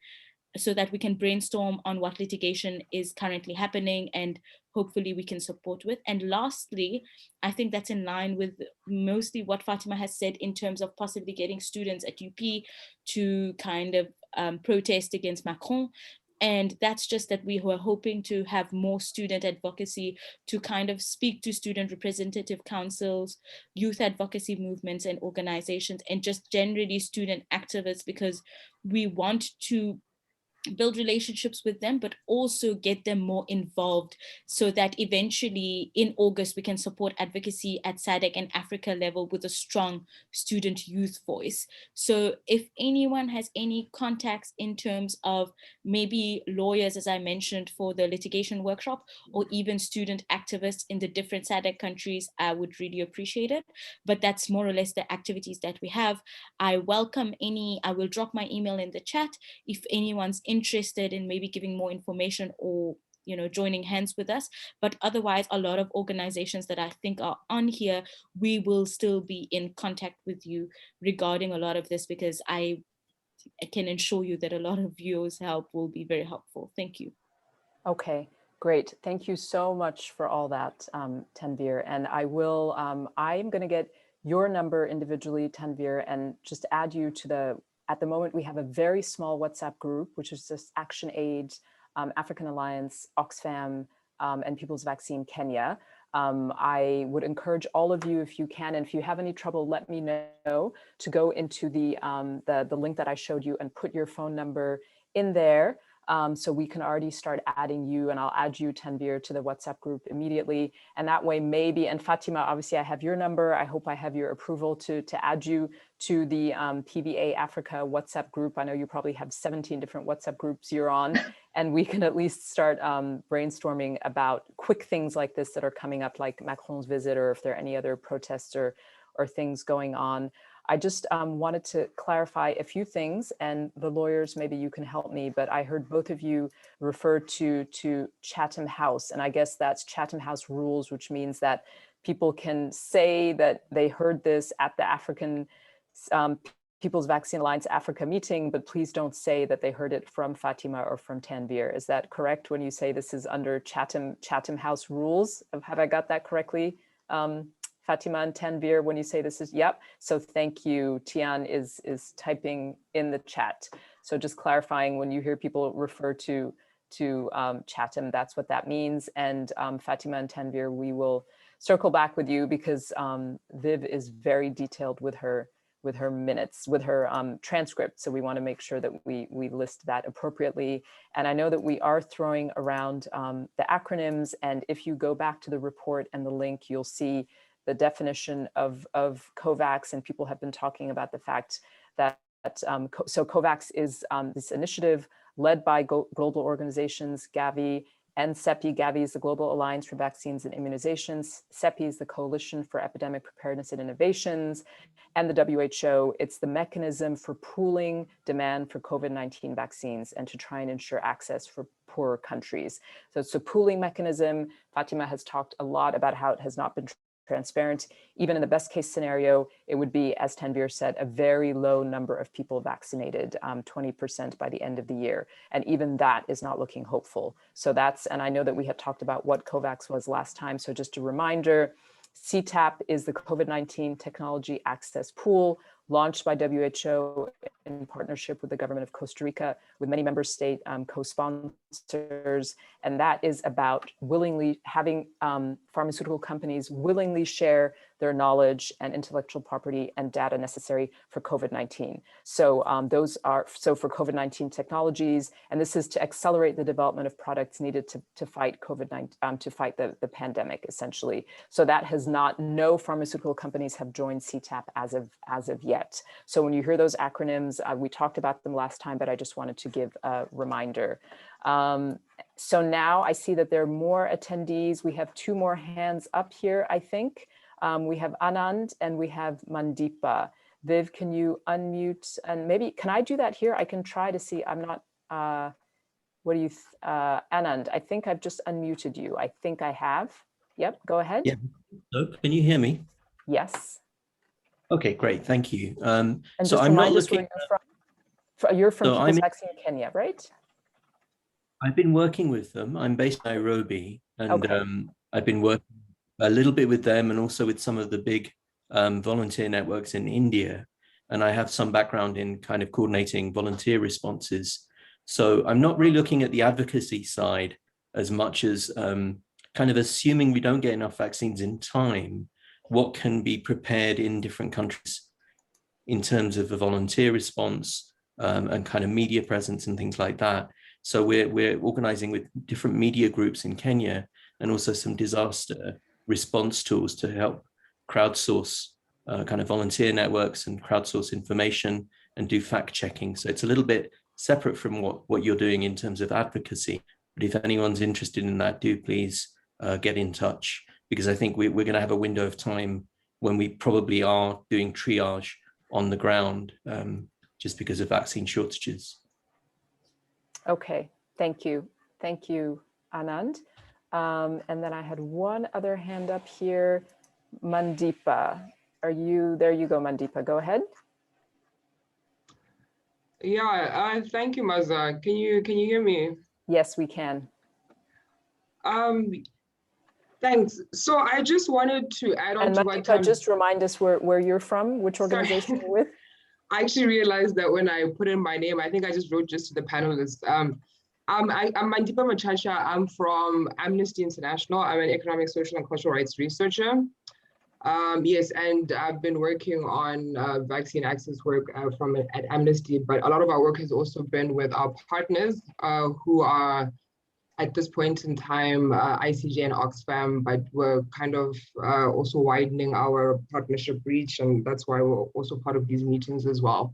so that we can brainstorm on what litigation is currently happening and hopefully we can support with. And lastly, I think that's in line with mostly what Fatima has said in terms of possibly getting students at UP to kind of protest against Macron. And that's just that we were hoping to have more student advocacy to kind of speak to student representative councils, youth advocacy movements and organizations, and just generally student activists, because we want to build relationships with them, but also get them more involved, so that eventually in August we can support advocacy at SADC and Africa level with a strong student youth voice. So if anyone has any contacts in terms of maybe lawyers, as I mentioned, for the litigation workshop, or even student activists in the different SADC countries, I would really appreciate it. But that's more or less the activities that we have. I welcome any, I will drop my email in the chat if anyone's interested in maybe giving more information or joining hands with us. But otherwise, a lot of organizations that I think are on here, we will still be in contact with you regarding a lot of this, because I can assure you that a lot of yours help will be very helpful. Thank you. Okay, great. Thank you so much for all that, Tanvir. And I will, I'm going to get your number individually, Tanvir, and just add you to the, at the moment, we have a very small WhatsApp group, which is just Action AID, African Alliance, Oxfam, and People's Vaccine Kenya. I would encourage all of you, if you can, and if you have any trouble, let me know, to go into the link that I showed you and put your phone number in there. So we can already start adding you, and I'll add you, Tanvir, to the WhatsApp group immediately. And that way maybe, and Fatima, obviously I have your number. I hope I have your approval to add you to the PVA Africa WhatsApp group. I know you probably have 17 different WhatsApp groups you're on, and we can at least start brainstorming about quick things like this that are coming up, like Macron's visit, or if there are any other protests or things going on. I just wanted to clarify a few things, and the lawyers, maybe you can help me, but I heard both of you refer to Chatham House, and I guess that's Chatham House rules, which means that people can say that they heard this at the African People's Vaccine Alliance Africa meeting, but please don't say that they heard it from Fatima or from Tanvir. Is that correct when you say this is under Chatham House rules? Have I got that correctly? Fatima and Tanvir, when you say this is, yep. So thank you. Tian is typing in the chat. So just clarifying, when you hear people refer to Chatham, that's what that means. And Fatima and Tanvir, we will circle back with you because Viv is very detailed with her minutes, with her transcript. So we want to make sure that we list that appropriately. And I know that we are throwing around the acronyms. And if you go back to the report and the link, you'll see the definition of COVAX. And people have been talking about the fact that, so COVAX is this initiative led by global organizations, Gavi, and CEPI. Gavi is the Global Alliance for Vaccines and Immunizations. CEPI is the Coalition for Epidemic Preparedness and Innovations. And the WHO, it's the mechanism for pooling demand for COVID-19 vaccines and to try and ensure access for poorer countries. So it's a pooling mechanism. Fatima has talked a lot about how it has not been transparent. Even in the best case scenario, it would be, as Tanvir said, a very low number of people vaccinated, 20% by the end of the year. And even that is not looking hopeful. So that's, and I know that we had talked about what COVAX was last time. So just a reminder, CTAP is the COVID-19 Technology Access Pool launched by WHO in partnership with the government of Costa Rica, with many member state co-sponsors. And that is about willingly having pharmaceutical companies willingly share their knowledge and intellectual property and data necessary for COVID-19. So those are, so for COVID-19 technologies, and this is to accelerate the development of products needed to fight COVID-19, to fight the pandemic, essentially. So that has not, no pharmaceutical companies have joined CTAP as of yet. So when you hear those acronyms, we talked about them last time, but I just wanted to give a reminder. So now I see that there are more attendees. We have two more hands up here, I think. We have Anand and we have Mandeepa. Viv, can you unmute? And maybe, can I do that here? I can try to see, I'm not, what do you, Anand, I think I've just unmuted you. I think I have. Yep, go ahead. Yeah, so can you hear me? Yes. Okay, great, thank you. And so I'm not looking. You're from so People's Vaccine Kenya, right? I've been working with them. I'm based in Nairobi, and okay. I've been working a little bit with them and also with some of the big volunteer networks in India. And I have some background in kind of coordinating volunteer responses. So I'm not really looking at the advocacy side as much as kind of assuming we don't get enough vaccines in time, what can be prepared in different countries in terms of a volunteer response and kind of media presence and things like that. So we're organizing with different media groups in Kenya and also some disaster response tools to help crowdsource kind of volunteer networks and crowdsource information and do fact checking. So it's a little bit separate from what you're doing in terms of advocacy. But if anyone's interested in that, do please get in touch, because I think we're going to have a window of time when we probably are doing triage on the ground just because of vaccine shortages. Okay, thank you. Thank you, Anand. And then I had one other hand up here. Mandeepa, are you, there you go, Mandeepa, go ahead. Yeah, thank you, Maaza. Can you hear me? Yes, we can. Thanks. So I just wanted to add on and to Mandeepa, what just remind us where you're from, which organization you're with. I actually realized that when I put in my name, I think I just wrote just to the panelists. I'm Mandeepa Machacha. I'm from Amnesty International. I'm an economic, social, and cultural rights researcher. Yes, and I've been working on vaccine access work at Amnesty, but a lot of our work has also been with our partners who are, at this point in time, ICJ and Oxfam, but we're kind of also widening our partnership reach, and that's why we're also part of these meetings as well.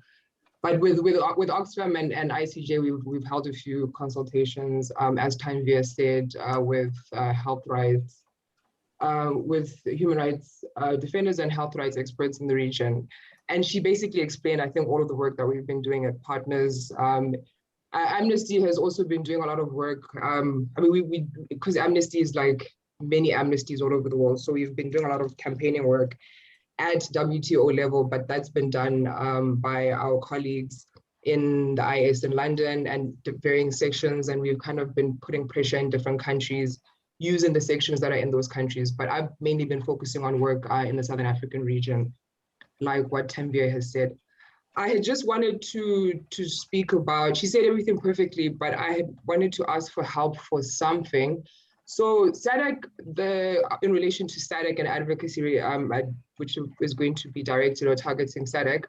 But with Oxfam and ICJ, we've held a few consultations, as Tanvir said, with health rights, with human rights defenders and health rights experts in the region. And she basically explained, I think, all of the work that we've been doing at partners. Amnesty has also been doing a lot of work. I mean, because Amnesty is like many amnesties all over the world. So we've been doing a lot of campaigning work at WTO level, but that's been done by our colleagues in the IS in London and varying sections. And we've kind of been putting pressure in different countries using the sections that are in those countries. But I've mainly been focusing on work in the Southern African region, like what Tanvir has said. I had just wanted to speak about, she said everything perfectly, but I had wanted to ask for help for something. So SADC, in relation to SADC and advocacy, which is going to be directed or targeting SADC.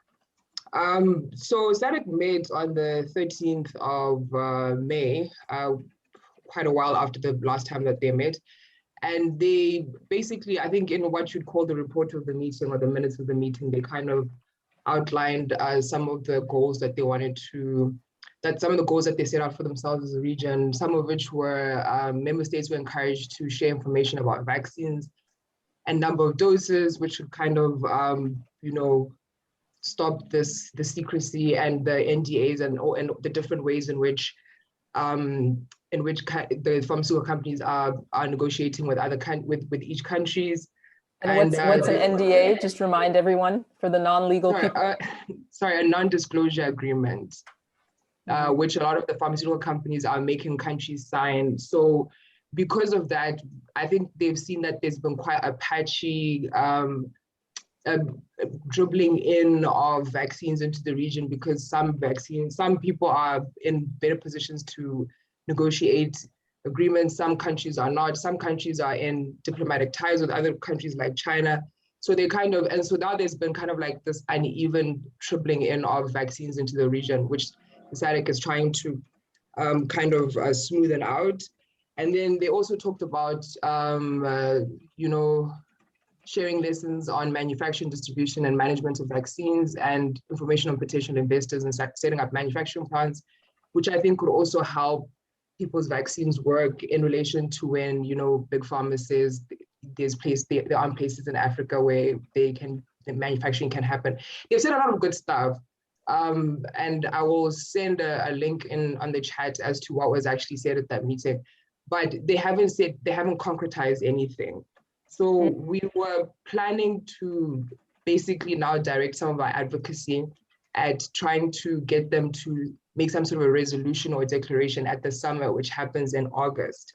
So SADC met on the 13th of May, quite a while after the last time that they met. And they basically, I think in what you'd call the report of the meeting or the minutes of the meeting, they kind of outlined some of the goals that they wanted to, some of the goals that they set out for themselves as a region, some of which were member states were encouraged to share information about vaccines and number of doses, which would kind of, stop the secrecy and the NDAs and the different ways in which the pharmaceutical companies are negotiating with with each countries. And what's an NDA? Just remind everyone for the non-legal people. Sorry, a non-disclosure agreement, which a lot of the pharmaceutical companies are making countries sign. So because of that, I think they've seen that there's been quite a patchy dribbling in of vaccines into the region, because some people are in better positions to negotiate agreements, some countries are not, some countries are in diplomatic ties with other countries like China. So they kind of, and so now there's been kind of like this uneven dribbling in of vaccines into the region, which SADC is trying to kind of smoothen out. And then they also talked about, sharing lessons on manufacturing, distribution, and management of vaccines, and information on potential investors, and setting up manufacturing plants, which I think could also help people's vaccines work in relation to when, big pharma says there aren't places in Africa where the manufacturing can happen. They've said a lot of good stuff. And I will send a link on the chat as to what was actually said at that meeting, but they haven't concretized anything. So we were planning to basically now direct some of our advocacy at trying to get them to make some sort of a resolution or a declaration at the summit, which happens in August.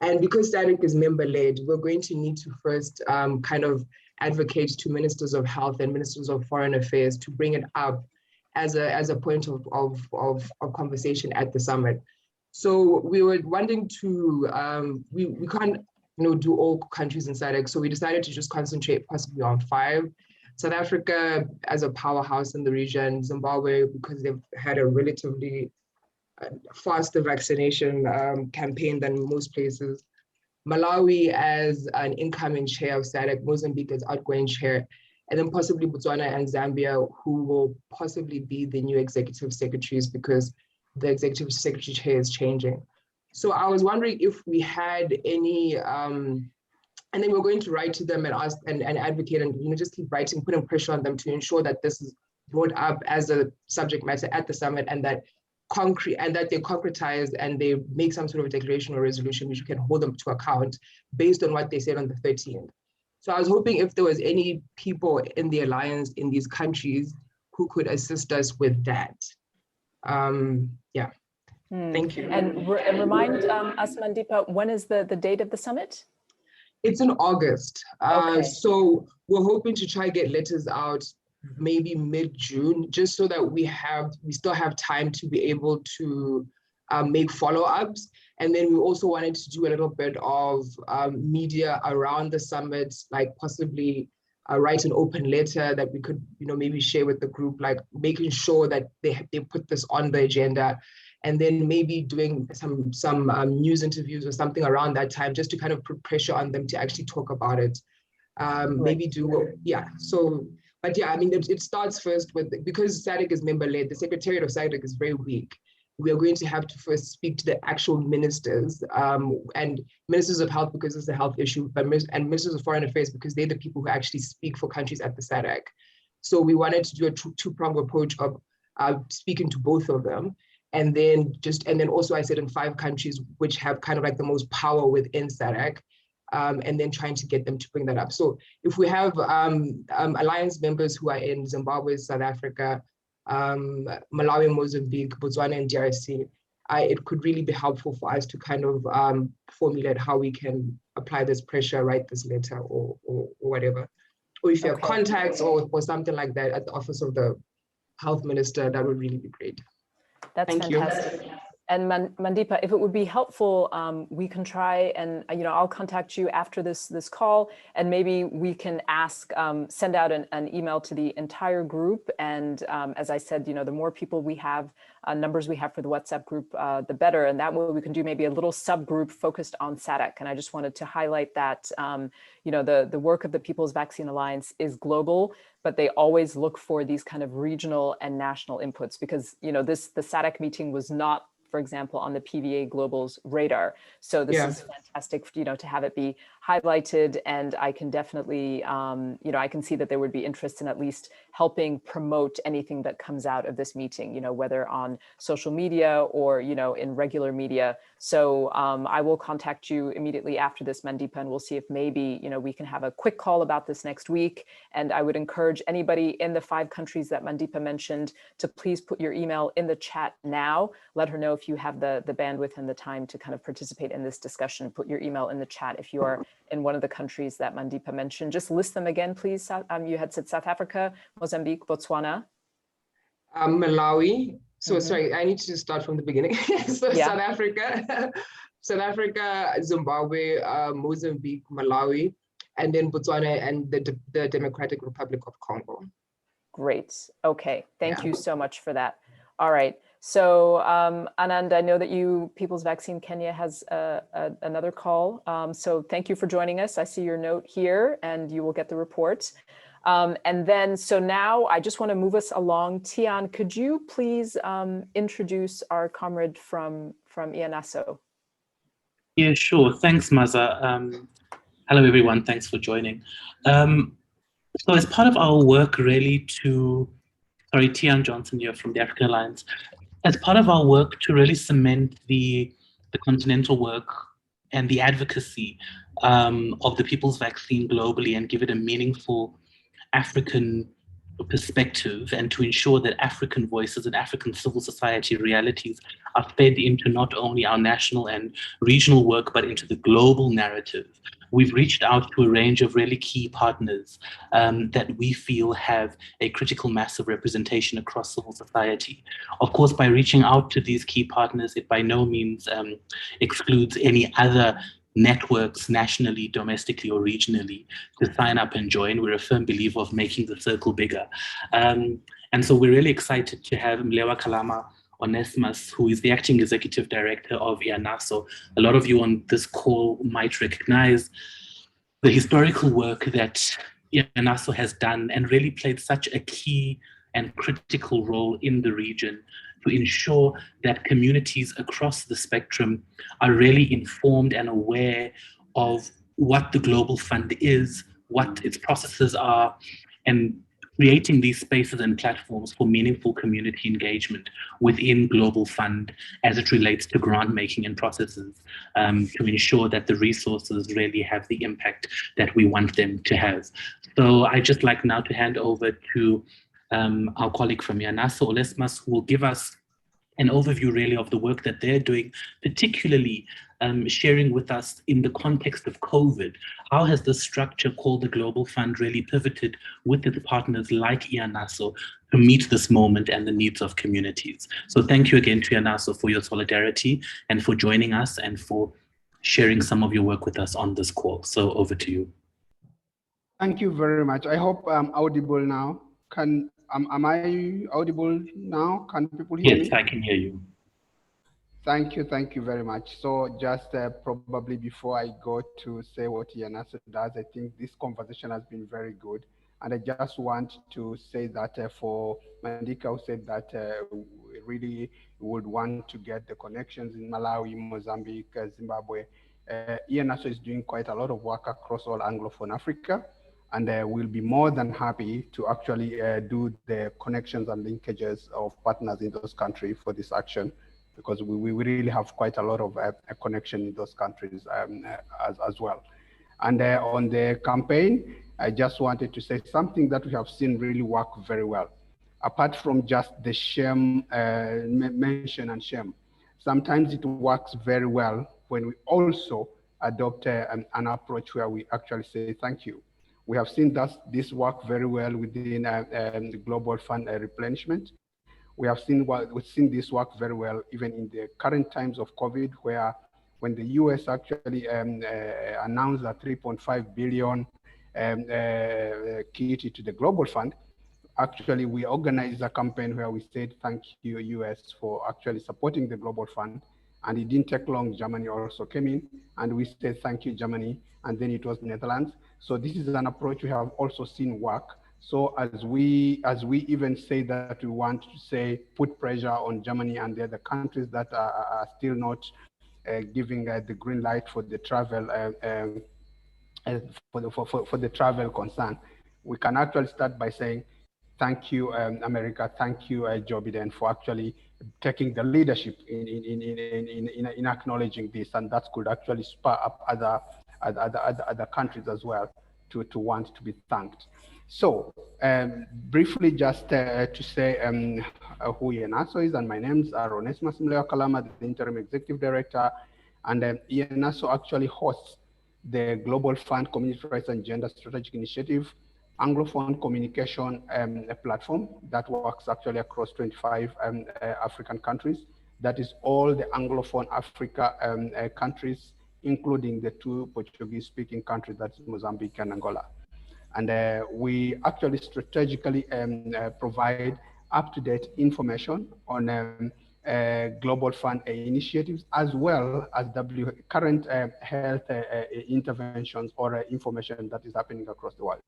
And because SADC is member-led, we're going to need to first kind of advocate to ministers of health and ministers of foreign affairs to bring it up as a point of conversation at the summit. So we were wanting to, we can't do all countries in SADC, so we decided to just concentrate possibly on 5. South Africa as a powerhouse in the region, Zimbabwe because they've had a relatively faster vaccination campaign than most places, Malawi as an incoming chair of SADC, Mozambique as outgoing chair, and then possibly Botswana and Zambia, who will possibly be the new executive secretaries because the executive secretary chair is changing. So I was wondering if we had any, and then we're going to write to them and ask and advocate and just keep writing, putting pressure on them to ensure that this is brought up as a subject matter at the summit, and that they concretize and they make some sort of declaration or resolution which we can hold them to account based on what they said on the 13th. So I was hoping if there was any people in the alliance in these countries who could assist us with that. Yeah. Thank you. And remind us, Mandeepa, when is the date of the summit? It's in August. Okay. So we're hoping to try get letters out maybe mid-June, just so that we still have time to be able to make follow-ups. And then we also wanted to do a little bit of media around the summit, like possibly write an open letter that we could, maybe share with the group, like making sure that they put this on the agenda, and then maybe doing some news interviews or something around that time, just to kind of put pressure on them to actually talk about it. Maybe do, yeah. So, but yeah, I mean, it starts first with, because SADC is member-led, the Secretariat of SADC is very weak. We are going to have to first speak to the actual ministers and ministers of health because it's a health issue, and ministers of foreign affairs because they're the people who actually speak for countries at the SADC. So we wanted to do a two-pronged approach of speaking to both of them. And then also I said in 5 countries which have kind of like the most power within SADC, and then trying to get them to bring that up. So if we have alliance members who are in Zimbabwe, South Africa, Malawi, Mozambique, Botswana, and DRC, it could really be helpful for us to kind of formulate how we can apply this pressure, write this letter or whatever. Or if you have contacts or something like that at the office of the health minister, that would really be great. That's fantastic. And Mandeepa, if it would be helpful, we can try and, I'll contact you after this call, and maybe we can ask, send out an email to the entire group. And as I said, the more people we have, numbers we have for the WhatsApp group, the better. And that way we can do maybe a little subgroup focused on SADC. And I just wanted to highlight that, the work of the People's Vaccine Alliance is global, but they always look for these kind of regional and national inputs, because, the SADC meeting was not, for example, on the PVA Global's radar. So this is fantastic, to have it be highlighted. And I can definitely, I can see that there would be interest in at least helping promote anything that comes out of this meeting, whether on social media or, in regular media. So I will contact you immediately after this, Mandeepa, and we'll see if maybe, we can have a quick call about this next week. And I would encourage anybody in the 5 countries that Mandeepa mentioned to please put your email in the chat now. Let her know if you have the bandwidth and the time to kind of participate in this discussion. Put your email in the chat if you are in one of the countries that Mandeepa mentioned. Just list them again, please. You had said South Africa, Mozambique, Botswana. Malawi. So sorry, I need to start from the beginning. So South Africa, Zimbabwe, Mozambique, Malawi, and then Botswana and the Democratic Republic of Congo. Great. Okay. Thank you so much for that. All right. So Anand, I know that People's Vaccine Kenya has another call. So thank you for joining us. I see your note here and you will get the report. And then, so now I just want to move us along. Tian, could you please introduce our comrade from IANASO? Yeah, sure. Thanks, Maaza. Hello, everyone. Thanks for joining. So as part of our work really Tian Johnson here from the African Alliance. As part of our work to really cement the continental work and the advocacy of the People's Vaccine globally and give it a meaningful African perspective, and to ensure that African voices and African civil society realities are fed into not only our national and regional work, but into the global narrative. We've reached out to a range of really key partners that we feel have a critical mass of representation across civil society. Of course, by reaching out to these key partners, it by no means excludes any other networks nationally, domestically, or regionally to sign up and join. We're a firm believer of making the circle bigger. And so we're really excited to have Mlewa Kalama Onesmus, who is the acting executive director of IANASO. A lot of you on this call might recognize the historical work that IANASO has done and really played such a key and critical role in the region to ensure that communities across the spectrum are really informed and aware of what the Global Fund is, what its processes are, and creating these spaces and platforms for meaningful community engagement within Global Fund as it relates to grant making and processes to ensure that the resources really have the impact that we want them to have. So I'd just like now to hand over to our colleague from IANASO, Onesmus, who will give us an overview really of the work that they're doing, particularly sharing with us in the context of COVID. How has this structure called the Global Fund really pivoted with its partners like IANASO to meet this moment and the needs of communities? So thank you again to IANASO for your solidarity and for joining us and for sharing some of your work with us on this call. So over to you. Thank you very much. I hope I'm audible now. Am I audible now? Can people hear me? Yes, I can hear you. Thank you very much. So just probably before I go to say what IANASO does, I think this conversation has been very good. And I just want to say that for Mandika, who said that we really would want to get the connections in Malawi, Mozambique, Zimbabwe. IANASO is doing quite a lot of work across all Anglophone Africa. And we'll be more than happy to actually do the connections and linkages of partners in those countries for this action, because we really have quite a lot of connection in those countries as well. And on the campaign, I just wanted to say something that we have seen really work very well. Apart from just the shame, mention and shame, sometimes it works very well when we also adopt an approach where we actually say thank you. We have seen this work very well within the Global Fund replenishment, we've seen this work very well, even in the current times of COVID, where when the US actually announced a 3.5 billion kitty to the Global Fund, actually we organized a campaign where we said, thank you, US, for actually supporting the Global Fund. And it didn't take long, Germany also came in, and we said, thank you, Germany, and then it was Netherlands. So this is an approach we have also seen work. So as we even say that we want to say, put pressure on Germany and the other countries that are still not giving the green light for the travel for the travel concern, we can actually start by saying, thank you, America, thank you, Joe Biden, for actually taking the leadership in acknowledging this, and that could actually spur up other countries as well to want to be thanked. So briefly, just to say who ENASO is, and my name's Onesmus Mlewa Kalama, the Interim Executive Director, and ENASO actually hosts the Global Fund Community Rights and Gender Strategic Initiative, Anglophone communication platform that works actually across 25 African countries. That is all the Anglophone Africa countries, including the 2 Portuguese-speaking countries, that's Mozambique and Angola. And we actually strategically provide up-to-date information on Global Fund initiatives, as well as current health interventions or information that is happening across the world.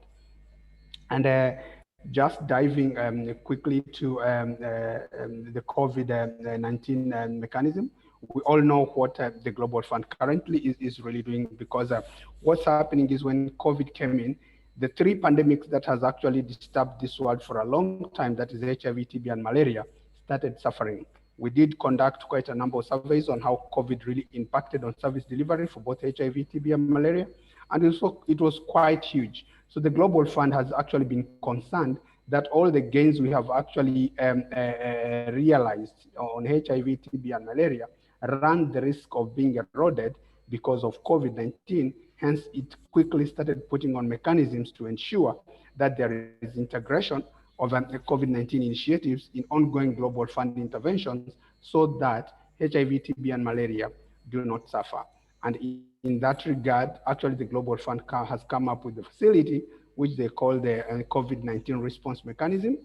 And just diving quickly to the COVID-19 mechanism, we all know what the Global Fund currently is really doing, because what's happening is when COVID came in, the 3 pandemics that has actually disturbed this world for a long time, that is HIV, TB, and malaria, started suffering. We did conduct quite a number of surveys on how COVID really impacted on service delivery for both HIV, TB, and malaria, and it was quite huge. So the Global Fund has actually been concerned that all the gains we have actually realized on HIV, TB, and malaria run the risk of being eroded because of COVID-19. Hence, it quickly started putting on mechanisms to ensure that there is integration of COVID-19 initiatives in ongoing Global Fund interventions, so that HIV, TB, and malaria do not suffer. And in that regard, actually the Global Fund has come up with a facility which they call the COVID-19 response mechanism,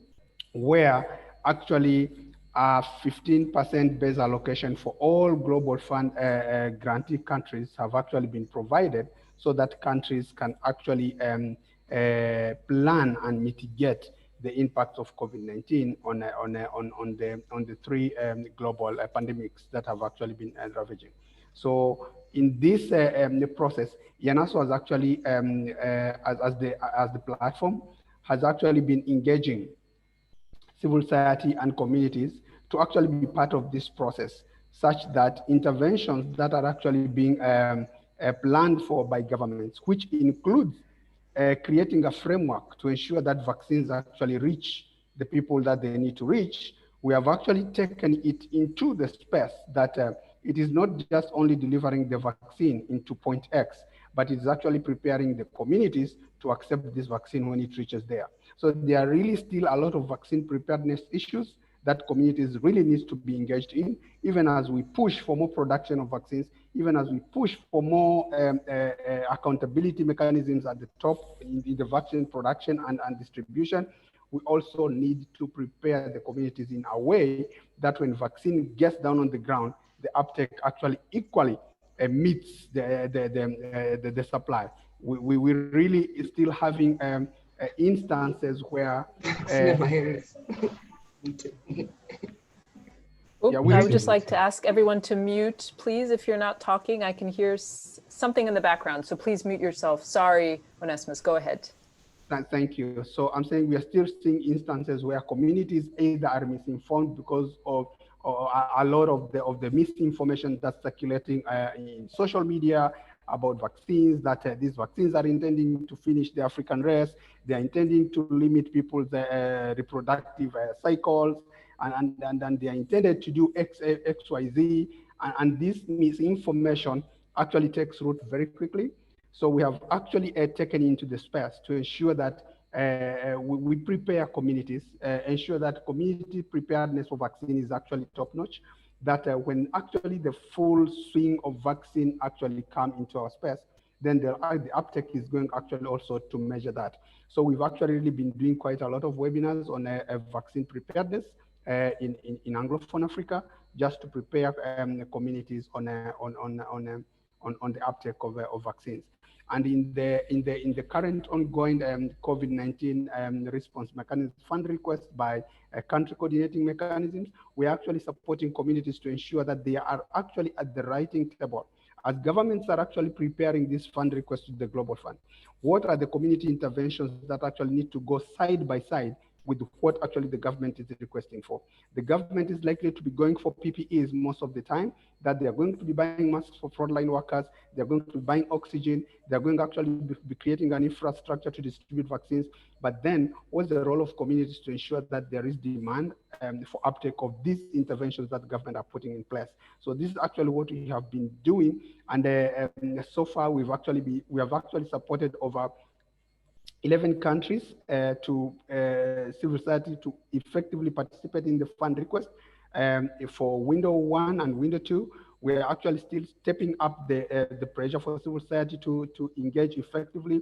where actually 15% base allocation for all Global Fund grantee countries have actually been provided, so that countries can actually plan and mitigate the impact of COVID-19 on the 3 global pandemics that have actually been ravaging. So in this process, ENASO has actually, as the platform, has actually been engaging civil society and communities to actually be part of this process, such that interventions that are actually being planned for by governments, which includes creating a framework to ensure that vaccines actually reach the people that they need to reach, we have actually taken it into the space that it is not just only delivering the vaccine into point X, but it's actually preparing the communities to accept this vaccine when it reaches there. So there are really still a lot of vaccine preparedness issues that communities really need to be engaged in, even as we push for more production of vaccines, even as we push for more accountability mechanisms at the top in the vaccine production and distribution. We also need to prepare the communities in a way that when vaccine gets down on the ground, the uptake actually equally meets the supply. We really still having instances where I would just like to ask everyone to mute, please. If you're not talking, I can hear something in the background, so please mute yourself. Sorry, Onesmus, go ahead. Thank you. So I'm saying we are still seeing instances where communities either are misinformed because of a lot of the misinformation that's circulating in social media about vaccines, that these vaccines are intending to finish the African race, they are intending to limit people's reproductive cycles, and they are intended to do X, Y, Z, and this misinformation actually takes root very quickly. So we have actually taken into the space to ensure that we prepare communities, ensure that community preparedness for vaccine is actually top notch, that when actually the full swing of vaccine actually come into our space, then the uptake is going actually also to measure that. So we've actually really been doing quite a lot of webinars on vaccine preparedness in Anglophone Africa, just to prepare communities on the uptake of vaccines. And in the current ongoing COVID-19 response mechanism fund request by country coordinating mechanisms, we're actually supporting communities to ensure that they are actually at the writing table. As governments are actually preparing this fund request to the Global Fund, what are the community interventions that actually need to go side by side with what actually the government is requesting for? The government is likely to be going for PPEs most of the time, that they are going to be buying masks for frontline workers, they're going to be buying oxygen, they're going to actually be creating an infrastructure to distribute vaccines. But then what's the role of communities to ensure that there is demand for uptake of these interventions that government are putting in place? So this is actually what we have been doing. And so far we have actually supported over 11 countries to civil society to effectively participate in the fund request. For window 1 and window 2, we are actually still stepping up the pressure for civil society to engage effectively,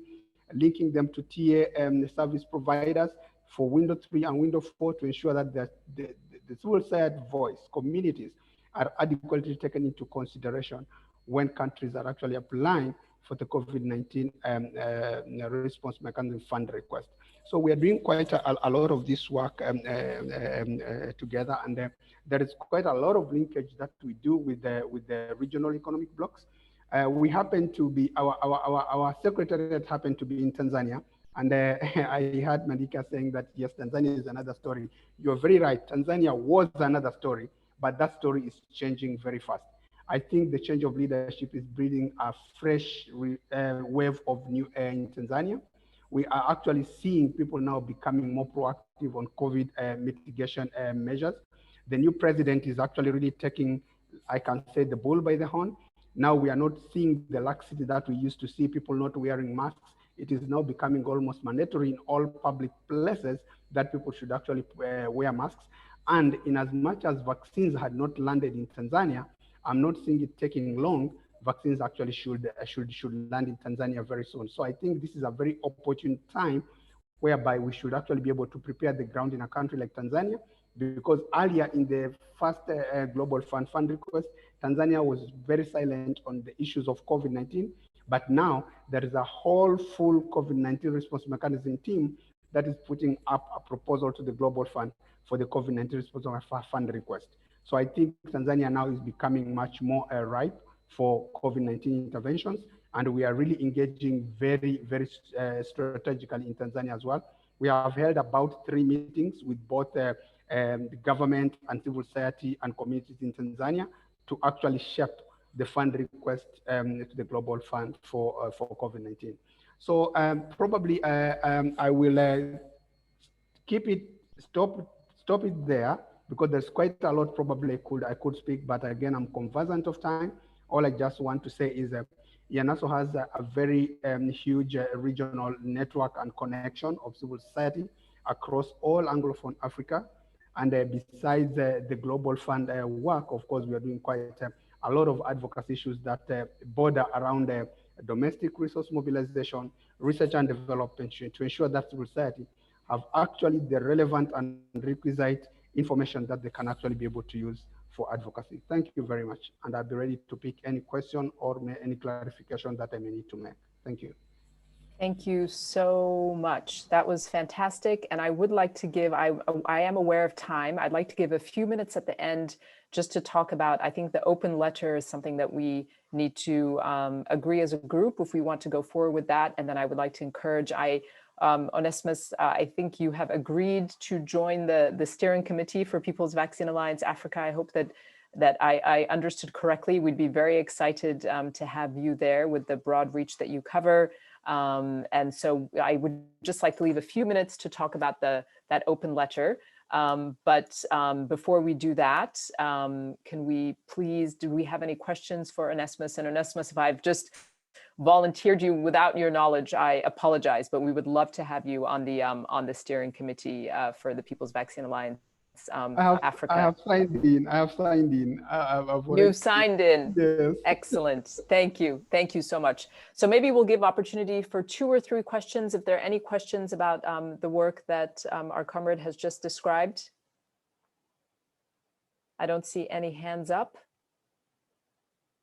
linking them to tier service providers for window 3 and window 4 to ensure that the civil society voice, communities, are adequately taken into consideration when countries are actually applying for the COVID-19 response mechanism fund request. So we are doing quite a lot of this work together, and there is quite a lot of linkage that we do with the regional economic blocks. We happen to be, our secretariat happened to be in Tanzania, and I heard Malika saying that, yes, Tanzania is another story. You're very right, Tanzania was another story, but that story is changing very fast. I think the change of leadership is breathing a fresh wave of new air in Tanzania. We are actually seeing people now becoming more proactive on COVID mitigation measures. The new president is actually really taking, I can say, the bull by the horn. Now we are not seeing the laxity that we used to see, people not wearing masks. It is now becoming almost mandatory in all public places that people should actually wear masks. And in as much as vaccines had not landed in Tanzania, I'm not seeing it taking long. Vaccines actually should land in Tanzania very soon. So I think this is a very opportune time whereby we should actually be able to prepare the ground in a country like Tanzania, because earlier in the first Global Fund request, Tanzania was very silent on the issues of COVID-19, but now there is a whole full COVID-19 response mechanism team that is putting up a proposal to the Global Fund for the COVID-19 response fund request. So I think Tanzania now is becoming much more ripe for COVID-19 interventions, and we are really engaging very, very strategically in Tanzania as well. We have held about 3 meetings with both the government and civil society and communities in Tanzania to actually shape the fund request to the Global Fund for COVID-19. So probably I will stop it there, because there's quite a lot probably I could speak, but again, I'm conversant of time. All I just want to say is that IANASO has a very huge regional network and connection of civil society across all Anglophone Africa. And besides the Global Fund work, of course, we are doing quite a lot of advocacy issues that border around domestic resource mobilization, research and development to ensure that civil society have actually the relevant and requisite information that they can actually be able to use for advocacy. Thank you very much. And I'll be ready to pick any question or any clarification that I may need to make. Thank you. Thank you so much. That was fantastic. And I would like to give, I am aware of time. I'd like to give a few minutes at the end just to talk about, I think the open letter is something that we need to agree as a group if we want to go forward with that. And then I would like to encourage, Onesimus, I think you have agreed to join the steering committee for People's Vaccine Alliance Africa. I hope that I understood correctly. We'd be very excited to have you there with the broad reach that you cover. And so I would just like to leave a few minutes to talk about that open letter. But before we do that, can we please, do we have any questions for Onesimus? And Onesimus, if I've just volunteered you without your knowledge, I apologize, but we would love to have you on the steering committee for the People's Vaccine Alliance Africa. I have signed in. I have signed in. You signed in. Yes. Excellent. Thank you. Thank you so much. So maybe we'll give opportunity for 2 or 3 questions if there are any questions about the work that our comrade has just described. I don't see any hands up.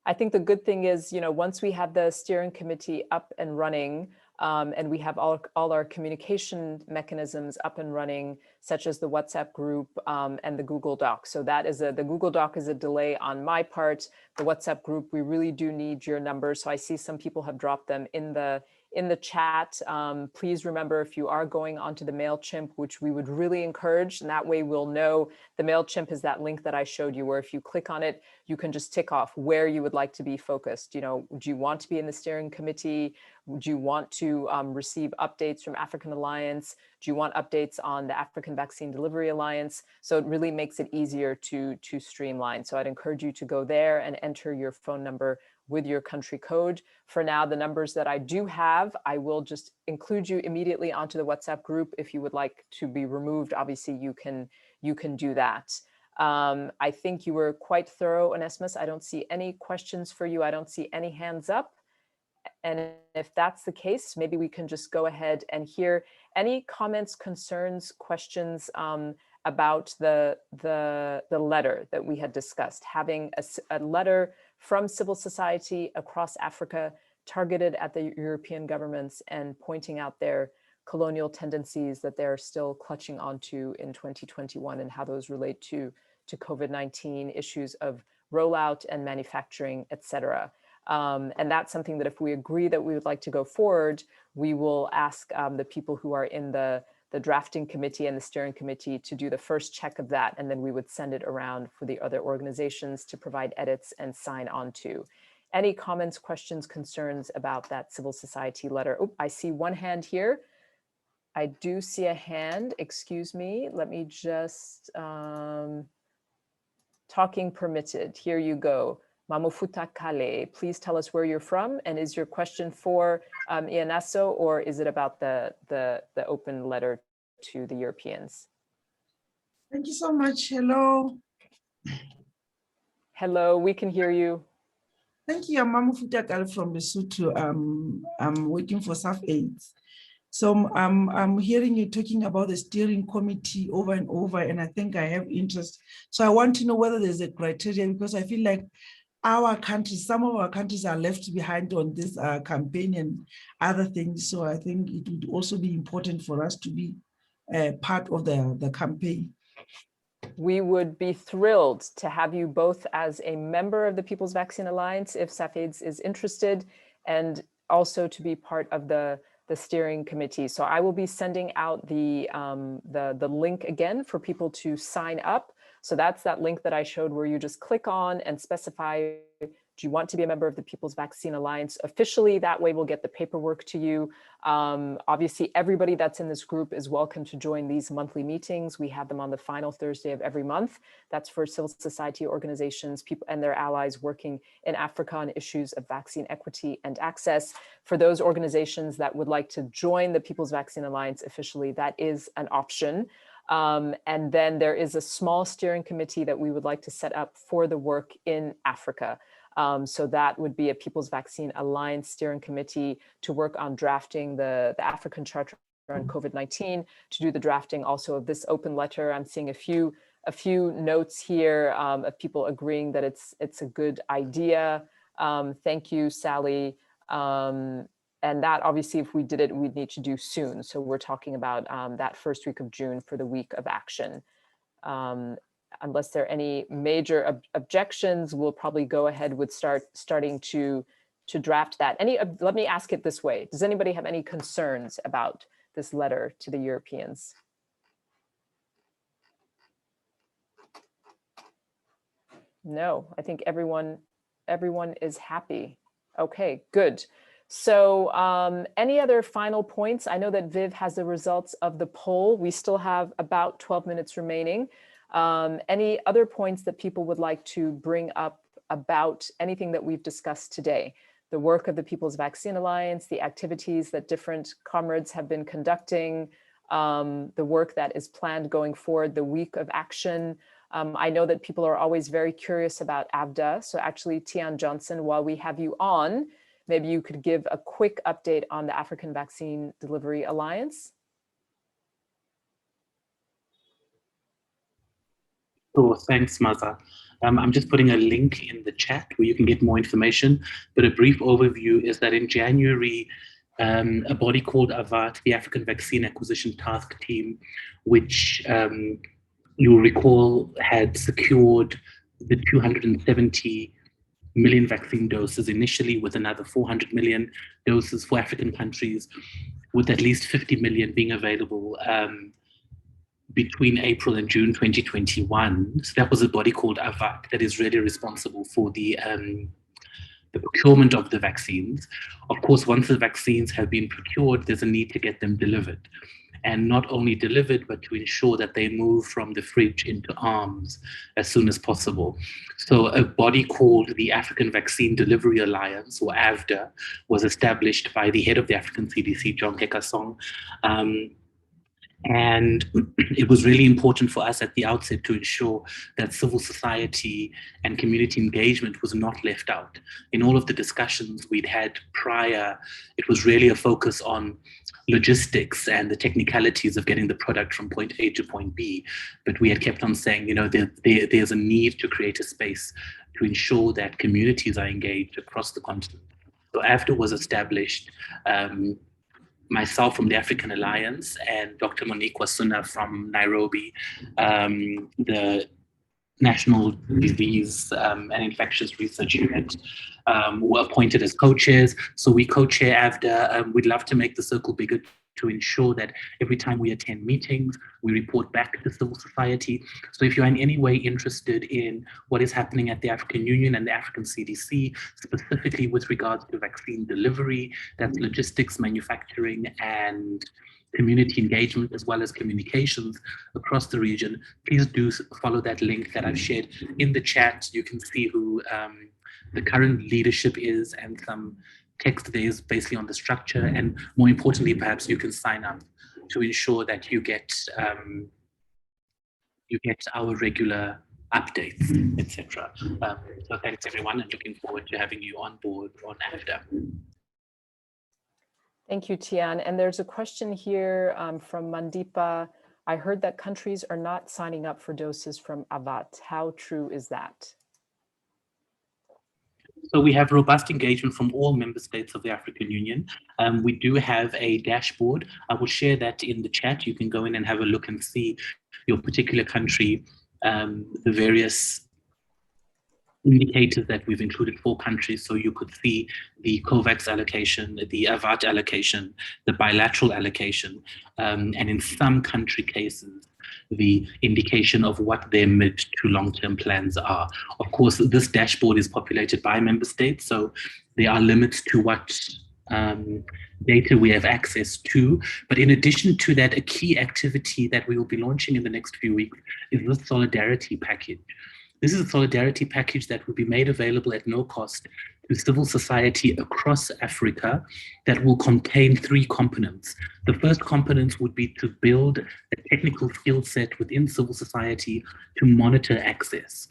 I think the good thing is, you know, once we have the steering committee up and running, and we have all our communication mechanisms up and running, such as the WhatsApp group and the Google Doc. So that is the Google Doc is a delay on my part. The WhatsApp group, we really do need your numbers. So I see some people have dropped them in the chat. Please remember, if you are going onto the MailChimp, which we would really encourage, and that way we'll know the MailChimp is that link that I showed you, where if you click on it, you can just tick off where you would like to be focused. You know, do you want to be in the steering committee? Do you want to receive updates from African Alliance? Do you want updates on the African Vaccine Delivery Alliance? So it really makes it easier to streamline. So I'd encourage you to go there and enter your phone number with your country code. For now, the numbers that I do have, I will just include you immediately onto the WhatsApp group. If you would like to be removed, obviously you can do that. I think you were quite thorough, Onesmus. I don't see any questions for you. I don't see any hands up. And if that's the case, maybe we can just go ahead and hear any comments, concerns, questions about the letter that we had discussed, having a letter from civil society across Africa targeted at the European governments and pointing out their colonial tendencies that they're still clutching onto in 2021 and how those relate to COVID-19, issues of rollout and manufacturing, et cetera. And that's something that if we agree that we would like to go forward, we will ask the people who are in the drafting committee and the steering committee to do the first check of that. And then we would send it around for the other organizations to provide edits and sign on to. Any comments, questions, concerns about that civil society letter? Oh, I see one hand here. I do see a hand, excuse me. Let me just, talking permitted, here you go. Mamufuta Kale, please tell us where you're from, and is your question for Ianaso, or is it about the open letter to the Europeans? Thank you so much. Hello. Hello, we can hear you. Thank you. I'm Mamufuta Kale from Lesotho. I'm working for SAF-8. So I'm hearing you talking about the steering committee over and over, and I think I have interest. So I want to know whether there's a criteria, because I feel like our countries, some of our countries are left behind on this campaign and other things. So I think it would also be important for us to be part of the campaign. We would be thrilled to have you both as a member of the People's Vaccine Alliance, if SAF-AIDS is interested, and also to be part of the steering committee. So I will be sending out the link again for people to sign up. So that's that link that I showed where you just click on and specify, do you want to be a member of the People's Vaccine Alliance officially? That way we'll get the paperwork to you. Obviously, everybody that's in this group is welcome to join these monthly meetings. We have them on the final Thursday of every month. That's for civil society organizations, people and their allies working in Africa on issues of vaccine equity and access. For those organizations that would like to join the People's Vaccine Alliance officially, that is an option. And then there is a small steering committee that we would like to set up for the work in Africa. So that would be a People's Vaccine Alliance steering committee to work on drafting the African Charter on COVID-19, to do the drafting also of this open letter. I'm seeing a few notes here of people agreeing that it's a good idea. Thank you, Sally. And that obviously, if we did it, we'd need to do soon. So we're talking about that first week of June for the week of action. Unless there are any major objections, we'll probably go ahead with starting to draft that. Let me ask it this way. Does anybody have any concerns about this letter to the Europeans? No, I think everyone is happy. Okay, good. So any other final points? I know that Viv has the results of the poll. We still have about 12 minutes remaining. Any other points that people would like to bring up about anything that we've discussed today? the work of the People's Vaccine Alliance, the activities that different comrades have been conducting, the work that is planned going forward, the week of action. I know that people are always very curious about AVDA. So actually, Tian Johnson, while we have you on, maybe you could give a quick update on the African Vaccine Delivery Alliance. Sure, thanks, Maaza. I'm just putting a link in the chat where you can get more information, but a brief overview is that in January, a body called AVAT, the African Vaccine Acquisition Task Team, which you'll recall had secured the 270 million vaccine doses initially, with another 400 million doses for African countries, with at least 50 million being available between April and June 2021. So that was a body called AVAC that is really responsible for the procurement of the vaccines. Of course, once the vaccines have been procured, there's a need to get them delivered. And not only delivered, but to ensure that they move from the fridge into arms as soon as possible. So a body called the African Vaccine Delivery Alliance, or AVDA, was established by the head of the African CDC, John Kekasong. And it was really important for us at the outset to ensure that civil society and community engagement was not left out. In all of the discussions we'd had prior, it was really a focus on logistics and the technicalities of getting the product from point A to point B. But we had kept on saying, you know, there's a need to create a space to ensure that communities are engaged across the continent. So AFDA was established, myself from the African Alliance and Dr. Monique Wasuna from Nairobi, the National Disease and Infectious Research Unit, were appointed as co-chairs. So we co-chair AVDA. We'd love to make the circle bigger to ensure that every time we attend meetings, we report back to civil society. So if you're in any way interested in what is happening at the African Union and the African CDC, specifically with regards to vaccine delivery, that's logistics, manufacturing, and community engagement, as well as communications across the region, please do follow that link that I've shared in the chat. You can see who the current leadership is and some text there is basically on the structure, and more importantly, perhaps you can sign up to ensure that you get our regular updates, etc. So thanks everyone, and looking forward to having you on board on AFDA. Thank you, Tian. And there's a question here from Mandipa. I heard that countries are not signing up for doses from AVAT. How true is that? So we have robust engagement from all member states of the African Union. We do have a dashboard. I will share that in the chat. You can go in and have a look and see your particular country, the various indicators that we've included for countries. So you could see the COVAX allocation, the AVAT allocation, the bilateral allocation, and in some country cases, the indication of what their mid to long-term plans are. Of course, this dashboard is populated by member states, so there are limits to what data we have access to. But in addition to that, a key activity that we will be launching in the next few weeks is the Solidarity Package. This is a solidarity package that will be made available at no cost to civil society across Africa that will contain 3 components. The first component would be to build a technical skill set within civil society to monitor access.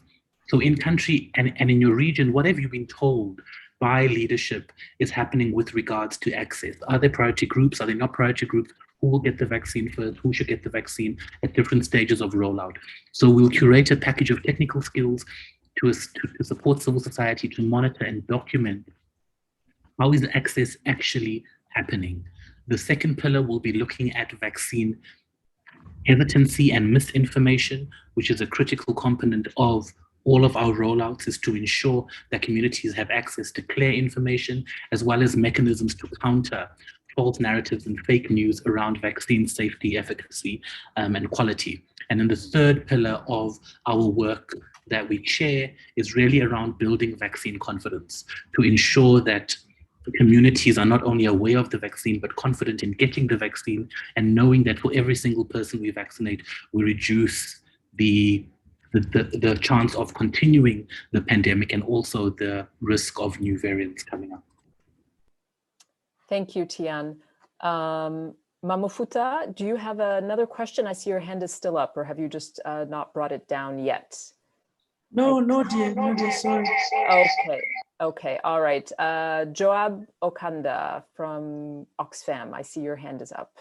So in country and in your region, what have you been told by leadership is happening with regards to access? Are there priority groups? Are there not priority groups? Who will get the vaccine first? Who should get the vaccine at different stages of rollout? So we'll curate a package of technical skills to support civil society to monitor and document how is access actually happening. The second pillar will be looking at vaccine hesitancy and misinformation, which is a critical component of all of our rollouts, is to ensure that communities have access to clear information, as well as mechanisms to counter false narratives and fake news around vaccine safety, efficacy, and quality. And then the third pillar of our work that we share is really around building vaccine confidence to ensure that communities are not only aware of the vaccine, but confident in getting the vaccine and knowing that for every single person we vaccinate, we reduce the chance of continuing the pandemic and also the risk of new variants coming up. Thank you, Tian. Mamufuta, do you have another question? I see your hand is still up, or have you just not brought it down yet? No, no, dear, sorry. Okay, all right. Joab Okanda from Oxfam, I see your hand is up.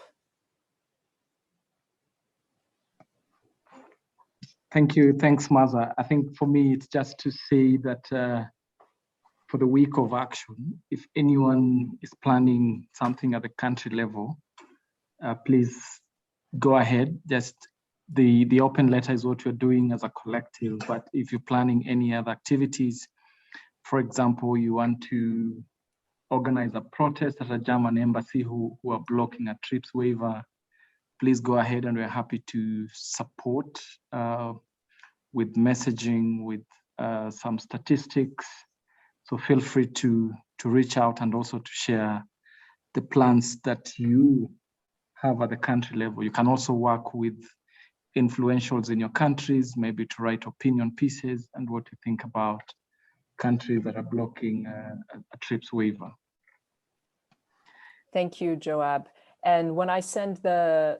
Thank you. Thanks, Maaza. I think for me, it's just to say that for the week of action, if anyone is planning something at the country level, please go ahead. Just the open letter is what you're doing as a collective, but if you're planning any other activities, for example, you want to organize a protest at a German embassy who are blocking a TRIPS waiver, please go ahead, and we're happy to support with messaging, with some statistics. So feel free to reach out and also to share the plans that you have at the country level. You can also work with influentials in your countries, maybe to write opinion pieces and what you think about countries that are blocking a TRIPS waiver. Thank you, Joab. And when I send the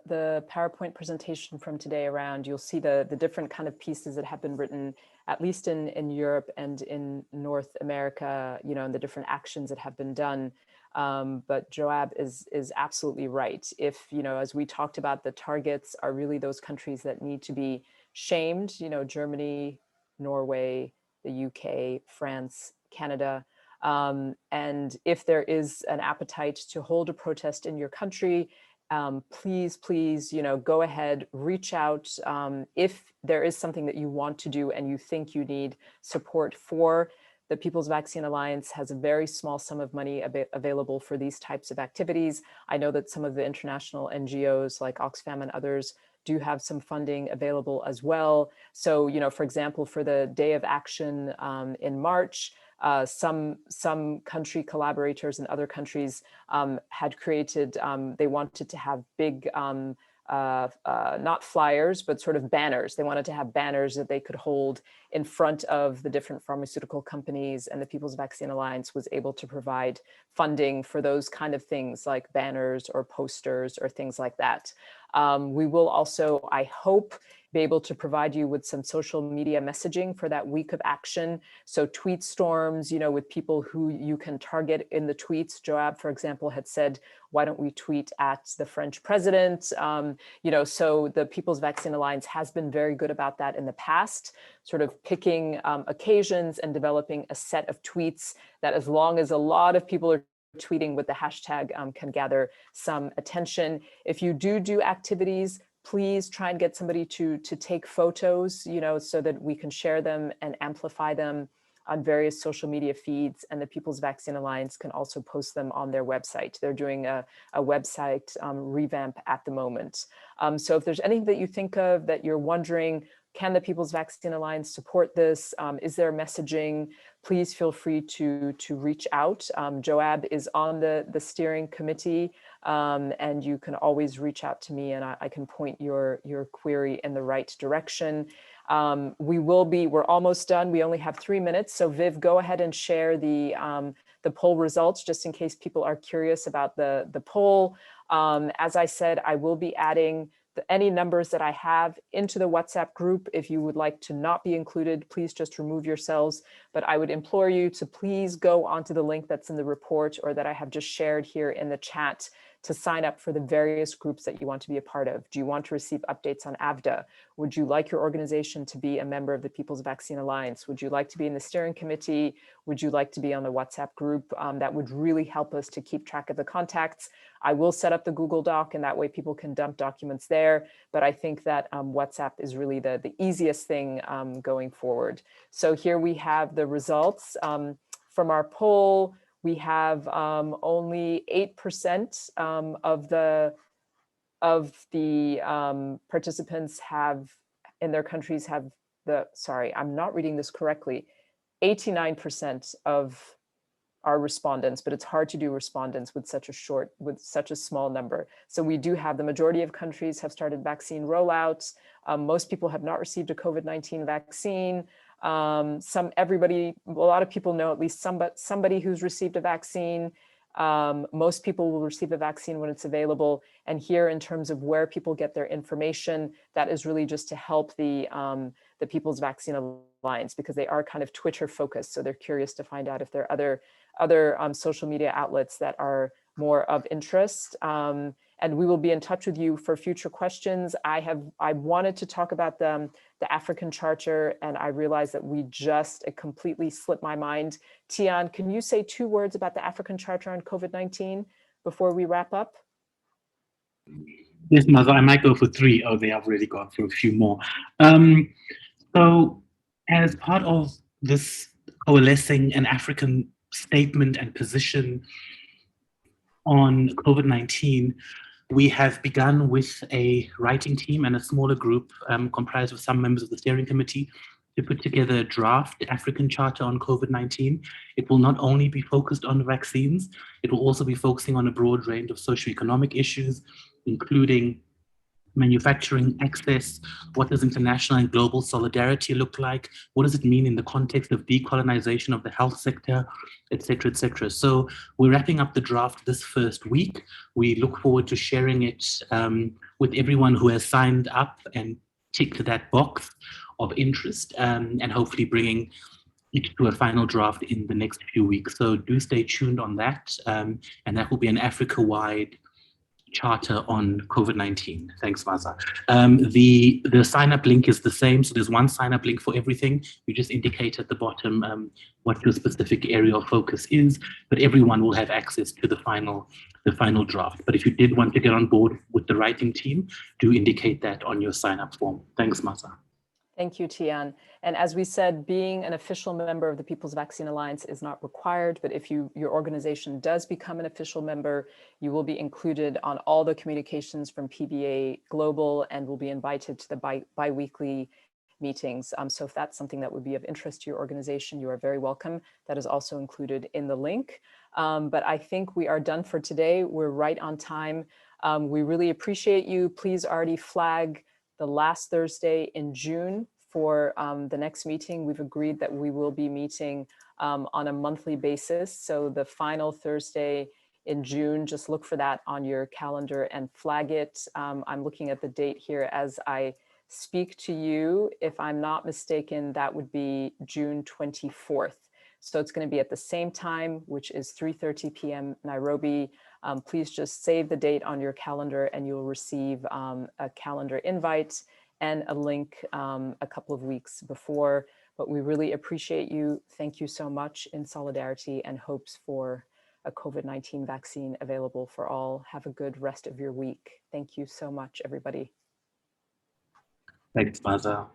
PowerPoint presentation from today around, you'll see the different kind of pieces that have been written, at least in Europe and in North America, you know, and the different actions that have been done. But Joab is absolutely right. If, you know, as we talked about, the targets are really those countries that need to be shamed, you know, Germany, Norway, the UK, France, Canada. And if there is an appetite to hold a protest in your country, please, you know, go ahead, reach out. If there is something that you want to do and you think you need support for, the People's Vaccine Alliance has a very small sum of money available for these types of activities. I know that some of the international NGOs like Oxfam and others do have some funding available as well. So, you know, for example, for the Day of Action in March, some country collaborators in other countries had created, they wanted to have big, not flyers, but sort of banners. They wanted to have banners that they could hold in front of the different pharmaceutical companies, and the People's Vaccine Alliance was able to provide funding for those kind of things like banners or posters or things like that. We will also, I hope, be able to provide you with some social media messaging for that week of action. So tweet storms, you know, with people who you can target in the tweets. Joab, for example, had said, why don't we tweet at the French president? You know, so the People's Vaccine Alliance has been very good about that in the past, sort of picking occasions and developing a set of tweets that, as long as a lot of people are tweeting with the hashtag, can gather some attention. If you do activities, please try and get somebody to take photos, you know, so that we can share them and amplify them on various social media feeds, and the People's Vaccine Alliance can also post them on their website. They're doing a website revamp at the moment. So if there's anything that you think of that you're wondering, can the People's Vaccine Alliance support this? Is there messaging? Please feel free to reach out. Joab is on the steering committee, and you can always reach out to me, and I can point your query in the right direction. We're almost done. We only have 3 minutes. So Viv, go ahead and share the poll results, just in case people are curious about the poll. As I said, I will be adding any numbers that I have into the WhatsApp group. If you would like to not be included, please just remove yourselves. But I would implore you to please go onto the link that's in the report or that I have just shared here in the chat to sign up for the various groups that you want to be a part of. Do you want to receive updates on AVDA? Would you like your organization to be a member of the People's Vaccine Alliance? Would you like to be in the steering committee? Would you like to be on the WhatsApp group? That would really help us to keep track of the contacts. I will set up the Google Doc, and that way people can dump documents there. But I think that WhatsApp is really the easiest thing going forward. So here we have the results from our poll. We have only 8% of the participants have in their countries have sorry, I'm not reading this correctly. 89% of our respondents, but it's hard to do respondents with such a small number. So we do have the majority of countries have started vaccine rollouts. Most people have not received a COVID-19 vaccine. A lot of people know at least somebody who's received a vaccine. Most people will receive a vaccine when it's available. And here, in terms of where people get their information, that is really just to help the People's Vaccine Alliance, because they are kind of Twitter focused. So they're curious to find out if there are other social media outlets that are more of interest. And we will be in touch with you for future questions. I wanted to talk about the African Charter, and I realized that it completely slipped my mind. Tian, can you say 2 words about the African Charter on COVID-19 before we wrap up? Yes, Maaza, I might go for 3. Oh, they have already gone for a few more. So as part of this coalescing an African statement and position on COVID-19, we have begun with a writing team and a smaller group comprised of some members of the steering committee to put together a draft African Charter on COVID-19. It will not only be focused on vaccines, it will also be focusing on a broad range of socioeconomic issues, including manufacturing access, what does international and global solidarity look like, what does it mean in the context of decolonization of the health sector, et cetera, et cetera. So we're wrapping up the draft this first week. We look forward to sharing it with everyone who has signed up and ticked that box of interest, and hopefully bringing it to a final draft in the next few weeks. So do stay tuned on that, and that will be an Africa-wide charter on COVID-19. Thanks, Maaza. The sign-up link is the same, so there's one sign-up link for everything. You just indicate at the bottom what your specific area of focus is, but everyone will have access to the final draft. But if you did want to get on board with the writing team, do indicate that on your sign-up form. Thanks, Maaza. Thank you, Tian. And as we said, being an official member of the People's Vaccine Alliance is not required, but if your organization does become an official member, you will be included on all the communications from PVA Global and will be invited to the bi-weekly meetings. So if that's something that would be of interest to your organization, you are very welcome. That is also included in the link. But I think we are done for today. We're right on time. We really appreciate you. Please already flag the last Thursday in June for the next meeting. We've agreed that we will be meeting on a monthly basis. So the final Thursday in June, just look for that on your calendar and flag it. I'm looking at the date here as I speak to you. If I'm not mistaken, that would be June 24th. So it's going to be at the same time, which is 3:30 p.m. Nairobi. Please just save the date on your calendar and you'll receive a calendar invite and a link a couple of weeks before. But we really appreciate you. Thank you so much, in solidarity and hopes for a COVID-19 vaccine available for all. Have a good rest of your week. Thank you so much, everybody. Thanks, Maaza.